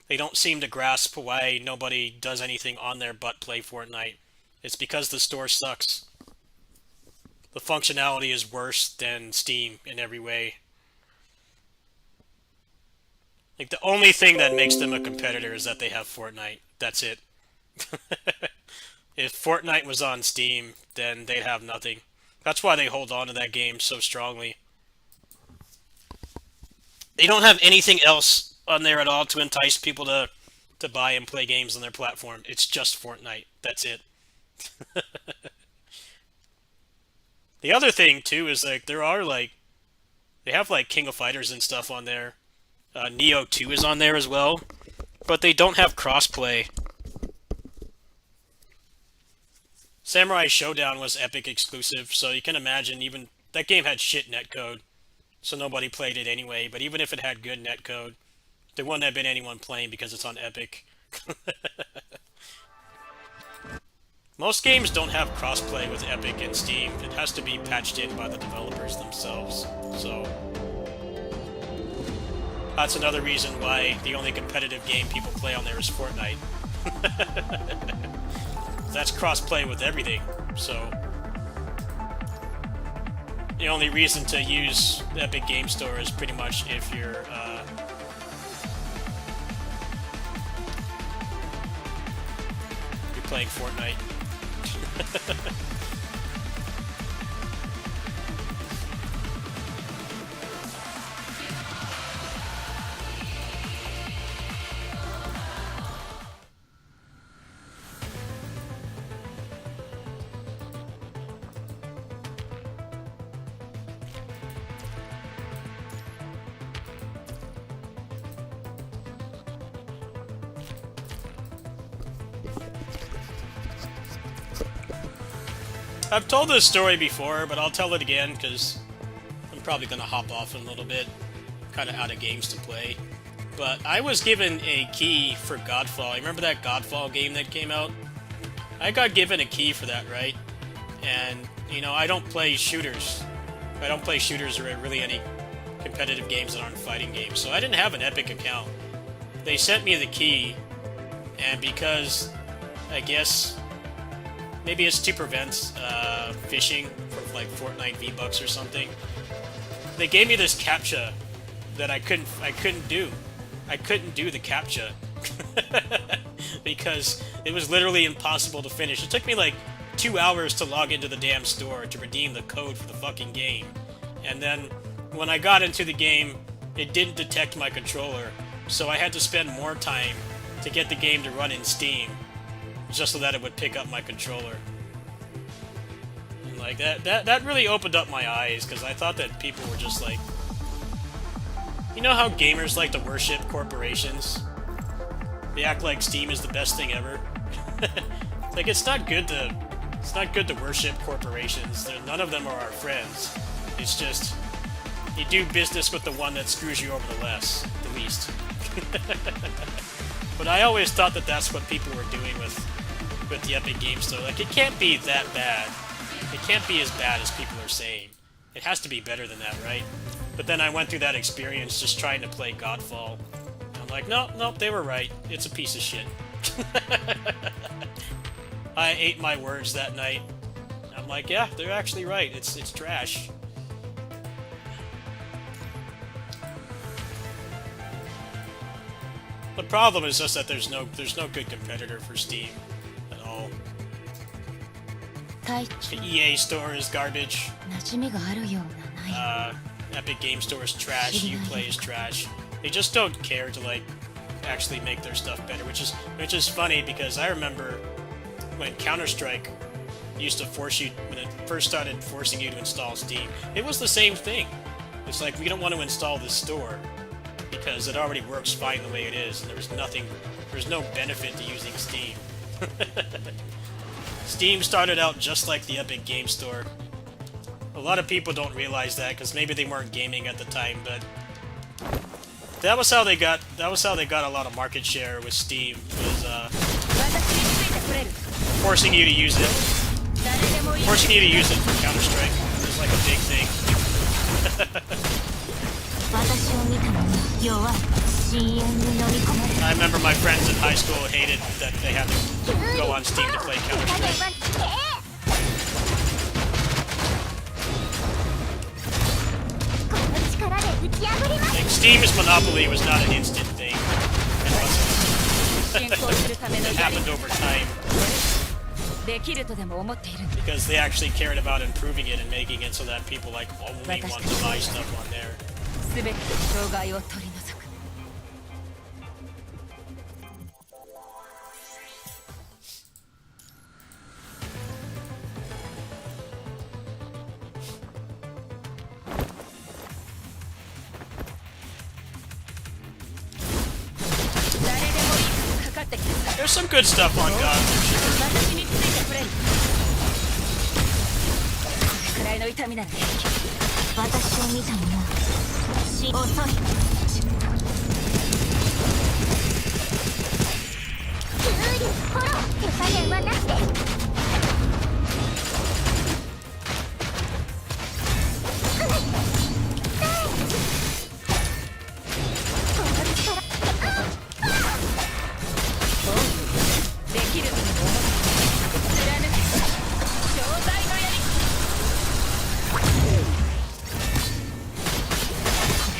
Speaker 1: They don't seem to grasp why nobody does anything on there but play Fortnite. It's because the store sucks. The functionality is worse than Steam in every way. Like, the only thing that makes them a competitor is that they have Fortnite. That's it. If Fortnite was on Steam, then they'd have nothing. That's why they hold on to that game so strongly. They don't have anything else on there at all to entice people to buy and play games on their platform. It's just Fortnite. That's it. The other thing, too, is like they have like King of Fighters and stuff on there. Neo 2 is on there as well, but they don't have crossplay. Samurai Showdown was Epic exclusive, so you can imagine even that game had shit netcode, so nobody played it anyway. But even if it had good netcode, there wouldn't have been anyone playing because it's on Epic. Most games don't have crossplay with Epic and Steam. It has to be patched in by the developers themselves. So that's another reason why the only competitive game people play on there is Fortnite. That's crossplay with everything, so The only reason to use the Epic Game Store is pretty much if you're playing Fortnite. I've told this story before, but I'll tell it again because I'm probably going to hop off in a little bit. Kind of out of games to play. But I was given a key for Godfall. You remember that Godfall game that came out? I got given a key for that, right? And, you know, I don't play shooters. I don't play shooters or really any competitive games that aren't fighting games. So I didn't have an Epic account. They sent me the key, and because, I guess, maybe it's to prevent phishing for like Fortnite V-Bucks or something, they gave me this CAPTCHA that I couldn't do. I couldn't do the CAPTCHA because it was literally impossible to finish. It took me like 2 hours to log into the damn store to redeem the code for the fucking game. And then when I got into the game, it didn't detect my controller, so I had to spend more time to get the game to run in Steam just so that it would pick up my controller. And like that really opened up my eyes, because I thought that people were just like, you know how gamers like to worship corporations? They act like Steam is the best thing ever. Like, it's not good to worship corporations. None of them are our friends. It's just you do business with the one that screws you over the least. But I always thought that that's what people were doing with the Epic Game Store. Like, it can't be that bad. It can't be as bad as people are saying. It has to be better than that, right? But then I went through that experience just trying to play Godfall. I'm like, nope, they were right. It's a piece of shit. I ate my words that night. I'm like, yeah, they're actually right. It's trash. The problem is just that there's no good competitor for Steam at all. The EA store is garbage. Epic Game Store is trash. Uplay is trash. They just don't care to like actually make their stuff better, which is funny, because I remember when Counter-Strike used to force you, when it first started forcing you to install Steam, it was the same thing. It's like, we don't want to install this store because it already works fine the way it is, and there's no benefit to using Steam. Steam started out just like the Epic Game Store. A lot of people don't realize that because maybe they weren't gaming at the time, but that was how they got a lot of market share with Steam, was forcing you to use it. Forcing you to use it for Counter-Strike is like a big thing. I remember my friends in high school hated that they had to go on Steam to play Counter-Strike. Like, Steam's monopoly was not an instant thing. It wasn't. It happened over time. Because they actually cared about improving it and making it so that people like only want to buy stuff on there. There's some good stuff on God, for sure.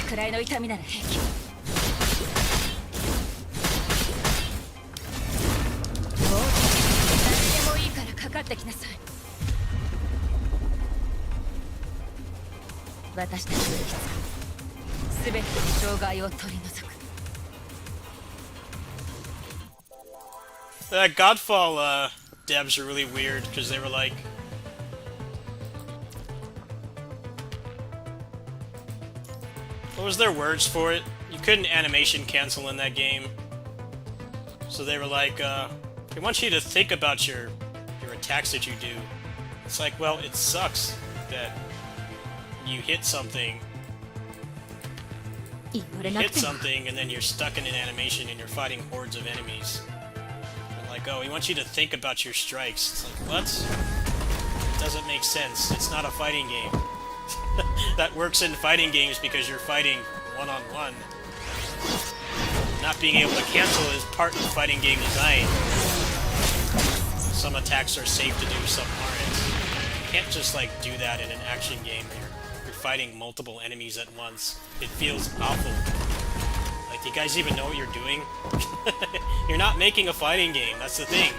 Speaker 2: くらいの痛みなら平気。もう何でもいいからかかってきなさい。私たちの行き着く全ての障害を取り除く。
Speaker 1: That Godfall devs are really weird because they were like, what was their words for it? You couldn't animation cancel in that game, so they were like, "We want you to think about your attacks that you do." It's like, well, it sucks that you hit something, and then you're stuck in an animation and you're fighting hordes of enemies. Like, oh, we want you to think about your strikes. It's like, what? It doesn't make sense. It's not a fighting game. That works in fighting games because you're fighting one-on-one. Not being able to cancel is part of fighting game design. Some attacks are safe to do, some aren't. You can't just, like, do that in an action game where you're fighting multiple enemies at once. It feels awful. Like, do you guys even know what you're doing? You're not making a fighting game, that's the thing.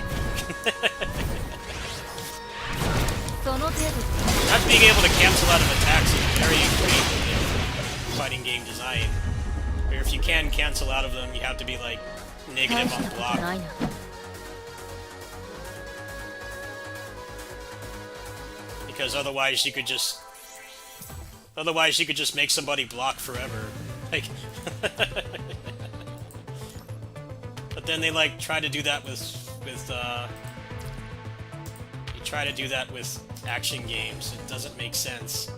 Speaker 1: Not being able to cancel out of attacks is very great in fighting game design. Where if you can cancel out of them, you have to be, like, negative on block. Because otherwise you could just... Otherwise you could just make somebody block forever. Like... But then they, like, try to do that with you try to do that with action games. It doesn't make sense.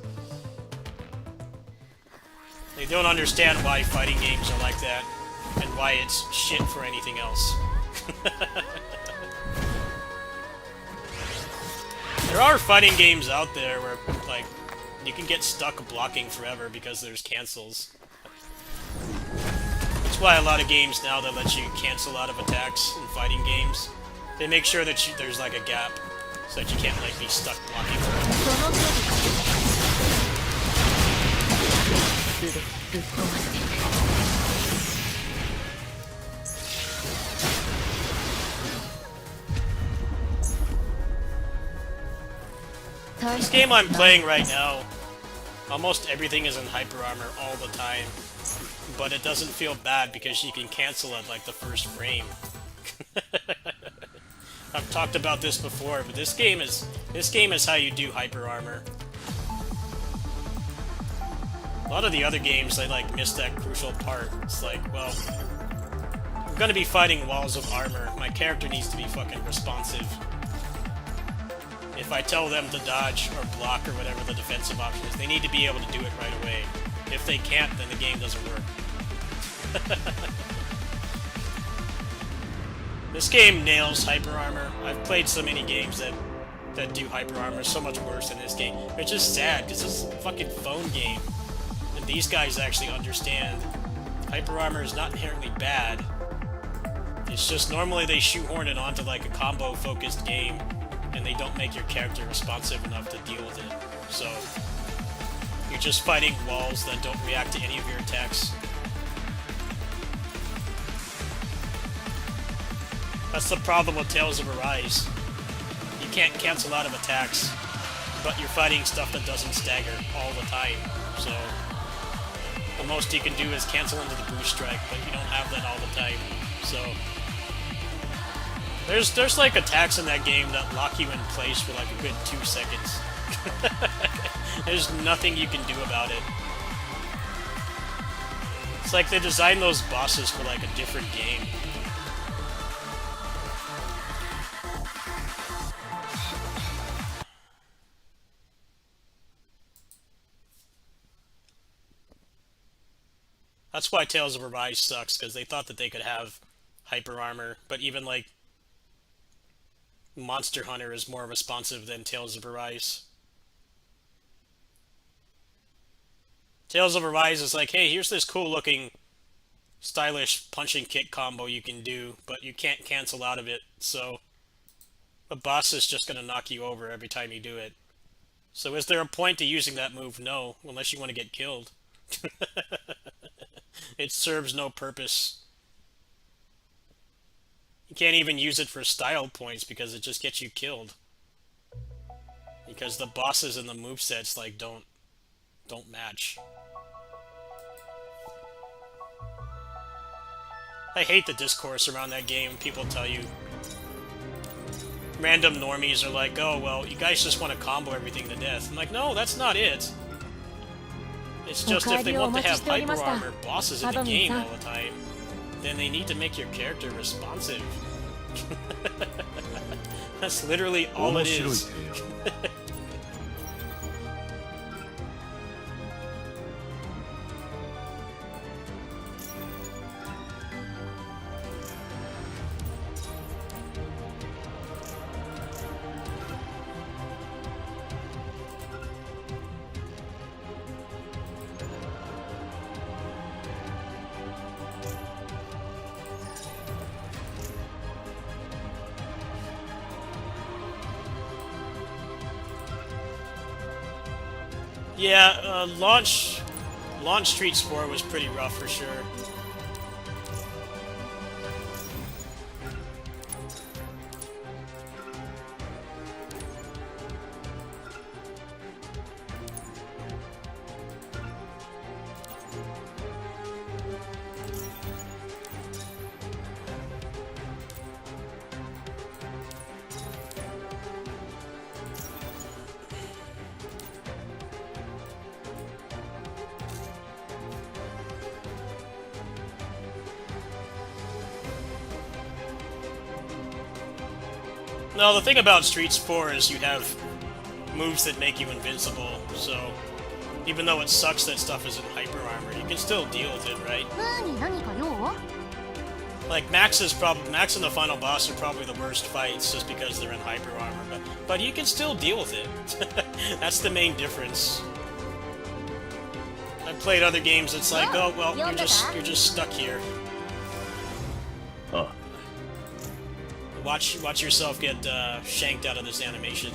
Speaker 1: They don't understand why fighting games are like that, and why it's shit for anything else. There are fighting games out there where, like, you can get stuck blocking forever because there's cancels. That's why a lot of games now that let you cancel out of attacks in fighting games, they make sure that there's, like, a gap, so that you can't, like, be stuck blocking forever. This game I'm playing right now, almost everything is in hyper armor all the time, but it doesn't feel bad because you can cancel at, like, the first frame. I've talked about this before, but this game is how you do hyper armor. A lot of the other games, they, like, miss that crucial part. It's like, well, I'm gonna be fighting walls of armor. My character needs to be fucking responsive. If I tell them to dodge or block or whatever the defensive option is, they need to be able to do it right away. If they can't, then the game doesn't work. This game nails hyper armor. I've played so many games that do hyper armor so much worse than this game. It's just sad, because it's a fucking phone game. And these guys actually understand hyper armor is not inherently bad. It's just normally they shoehorn it onto, like, a combo-focused game, and they don't make your character responsive enough to deal with it. So, you're just fighting walls that don't react to any of your attacks. That's the problem with Tales of Arise. You can't cancel out of attacks, but you're fighting stuff that doesn't stagger all the time. So, the most you can do is cancel into the boost strike, but you don't have that all the time. So, there's like attacks in that game that lock you in place for like a good 2 seconds. There's nothing you can do about it. It's like they designed those bosses for like a different game. That's why Tales of Arise sucks, because they thought that they could have hyper armor, but even, like, Monster Hunter is more responsive than Tales of Arise. Tales of Arise is like, hey, here's this cool-looking, stylish punching kick combo you can do, but you can't cancel out of it, so the boss is just going to knock you over every time you do it. So is there a point to using that move? No, unless you want to get killed. It serves no purpose. You can't even use it for style points because it just gets you killed. Because the bosses and the movesets like don't match. I hate the discourse around that game. People tell you, random normies are like, oh, well, you guys just want to combo everything to death. I'm like, no, that's not it. It's just if they want to have hyper armor bosses in the game all the time, then they need to make your character responsive. That's literally all it is. Yeah, launch Street Sport was pretty rough for sure. No, the thing about Street Sport is you have moves that make you invincible, so even though it sucks that stuff isn't hyper armor, you can still deal with it, right? Like Max and the final boss are probably the worst fights just because they're in hyper armor, but you can still deal with it. That's the main difference. I've played other games, it's like, oh well, you're just stuck here.
Speaker 3: Oh.
Speaker 1: Watch yourself get shanked out of this animation.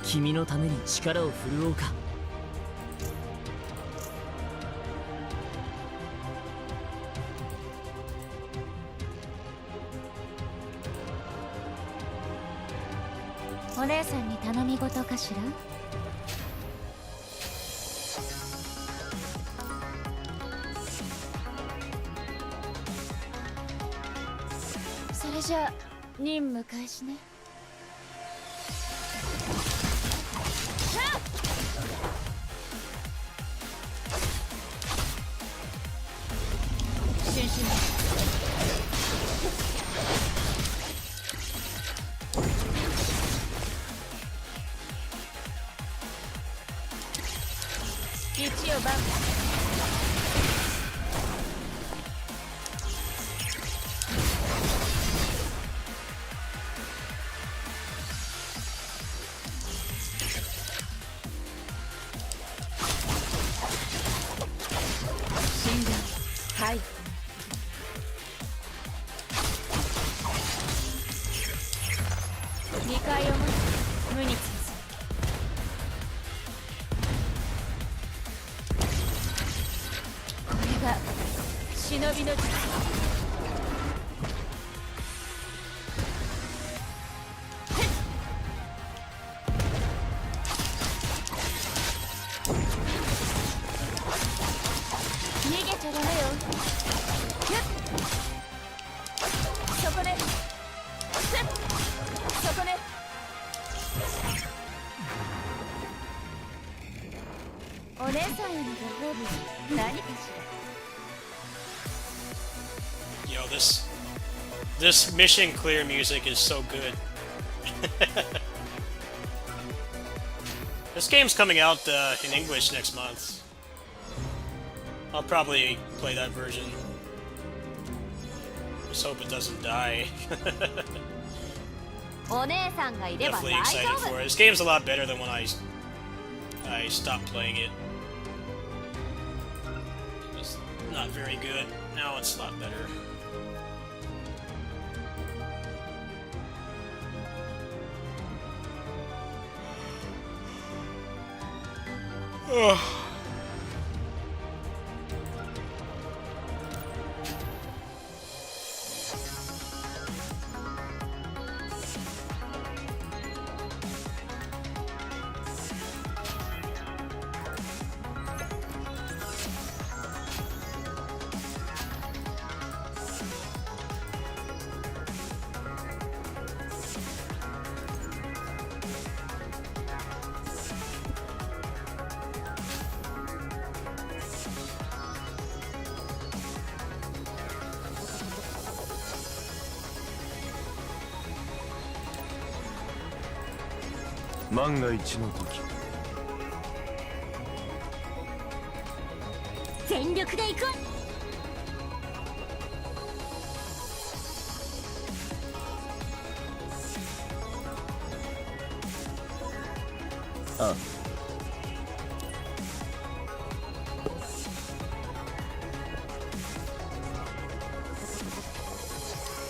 Speaker 3: Kimiのために力を振るおうか。
Speaker 2: お姉さんに頼み事かしら。それじゃあ任務開始ね。シュンシュン。一応バン診断はい2回表無につ忍びの術逃げちゃダメよヒュッそこねスッそこねお姉さんへのご褒美何かしら
Speaker 1: Yo, this mission clear music is so good. This game's coming out in English next month. I'll probably play that version. Just hope it doesn't die.
Speaker 2: お姉さんがいれば
Speaker 1: Definitely
Speaker 2: 大
Speaker 1: excited
Speaker 2: 丈
Speaker 1: for
Speaker 2: 夫
Speaker 1: it. This game's a lot better than when I stopped playing it. It was not very good. Now it's a lot better. Ugh.
Speaker 4: 万が一の時
Speaker 2: 全力で行く
Speaker 4: あ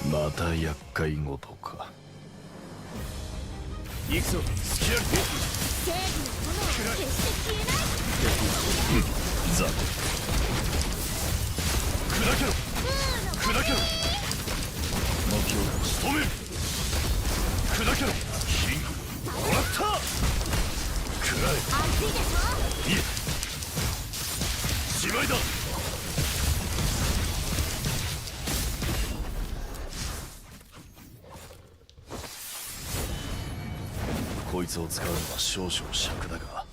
Speaker 4: また厄介事か行くぞスキャル
Speaker 2: 正義の炎は決して消えない
Speaker 4: ザ砕けろ砕けろ目標仕留める砕けろキングもらった食らえ
Speaker 2: 熱いでしょ
Speaker 4: いえしまいだこいつを使うのは少々尺だが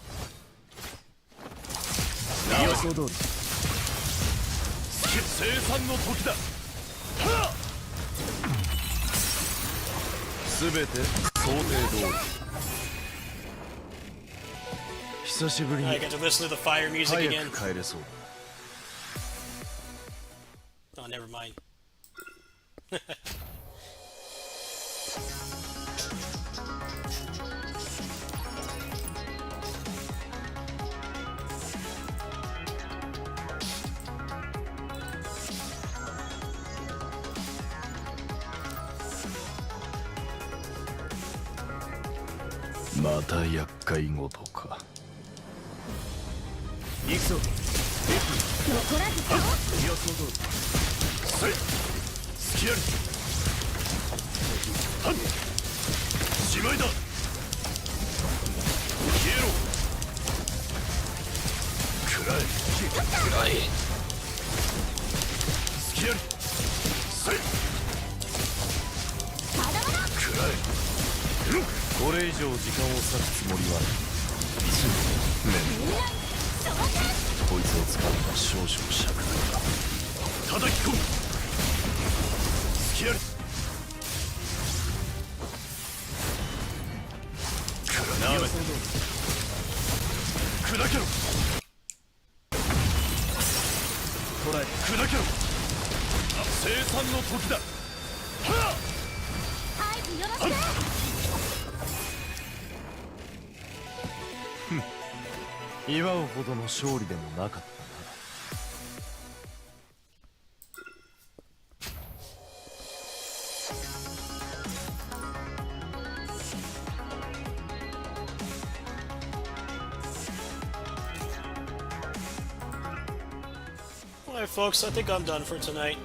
Speaker 4: 予想通り生産の時だすべて想定通り久しぶりに
Speaker 1: I get to listen to the fire music
Speaker 4: 早
Speaker 1: again.
Speaker 4: く帰れそうだ
Speaker 1: Oh, never mind.
Speaker 4: また厄介事か行くぞ
Speaker 2: 残らずよ
Speaker 4: 予想通りはいスキャルはっしまいだ消えろ食らえ食らえスキャルはい食らえこれ以上時間を割くつもりはないこいつを使うのは少々尺だ叩き込むスキャルなめ砕けろ捕らえ砕けろ生産の時だはっ
Speaker 2: 合図よろしく
Speaker 4: 祝うほどの勝利でもなかった
Speaker 1: Alright, folks, I think I'm done for tonight.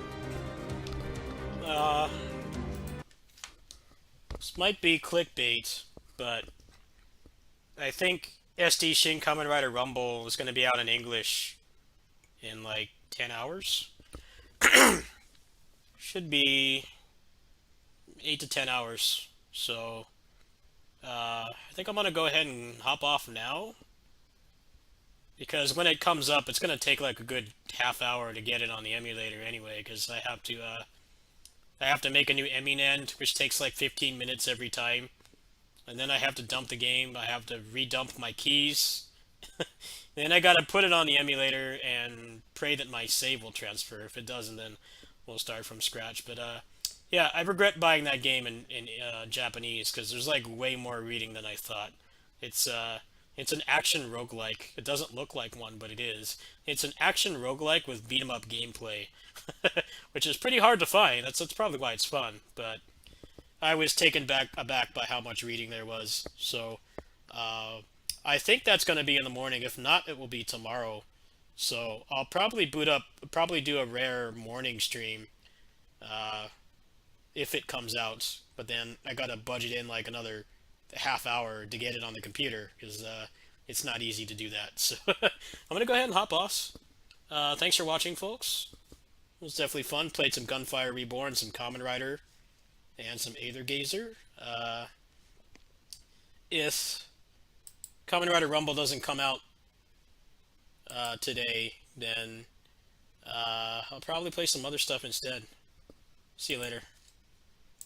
Speaker 1: This might be clickbait, but I think SD Shin Kamen Rider Rumble is going to be out in English in like 10 hours. Should be 8 to 10 hours. So, I think I'm going to go ahead and hop off now. Because when it comes up, it's going to take like a good half hour to get it on the emulator anyway, because I have to make a new eminend, which takes like 15 minutes every time. And then I have to dump the game, I have to redump my keys. Then I gotta put it on the emulator and pray that my save will transfer. If it doesn't, then we'll start from scratch. But Yeah, I regret buying that game in Japanese because there's like way more reading than I thought. It's an action roguelike. It doesn't look like one, but it is. It's an action roguelike with beat 'em up gameplay, which is pretty hard to find. That's probably why it's fun. But I was taken aback by how much reading there was. So I think that's going to be in the morning. If not, it will be tomorrow. So I'll probably probably do a rare morning stream if it comes out. But then I gotta budget in like another half hour to get it on the computer because it's not easy to do that. So I'm gonna go ahead and hop off. Thanks for watching, folks. It was definitely fun. Played some Gunfire Reborn, some Kamen Rider, and some Aether Gazer. If Kamen Rider Rumble doesn't come out today, then I'll probably play some other stuff instead. See you later.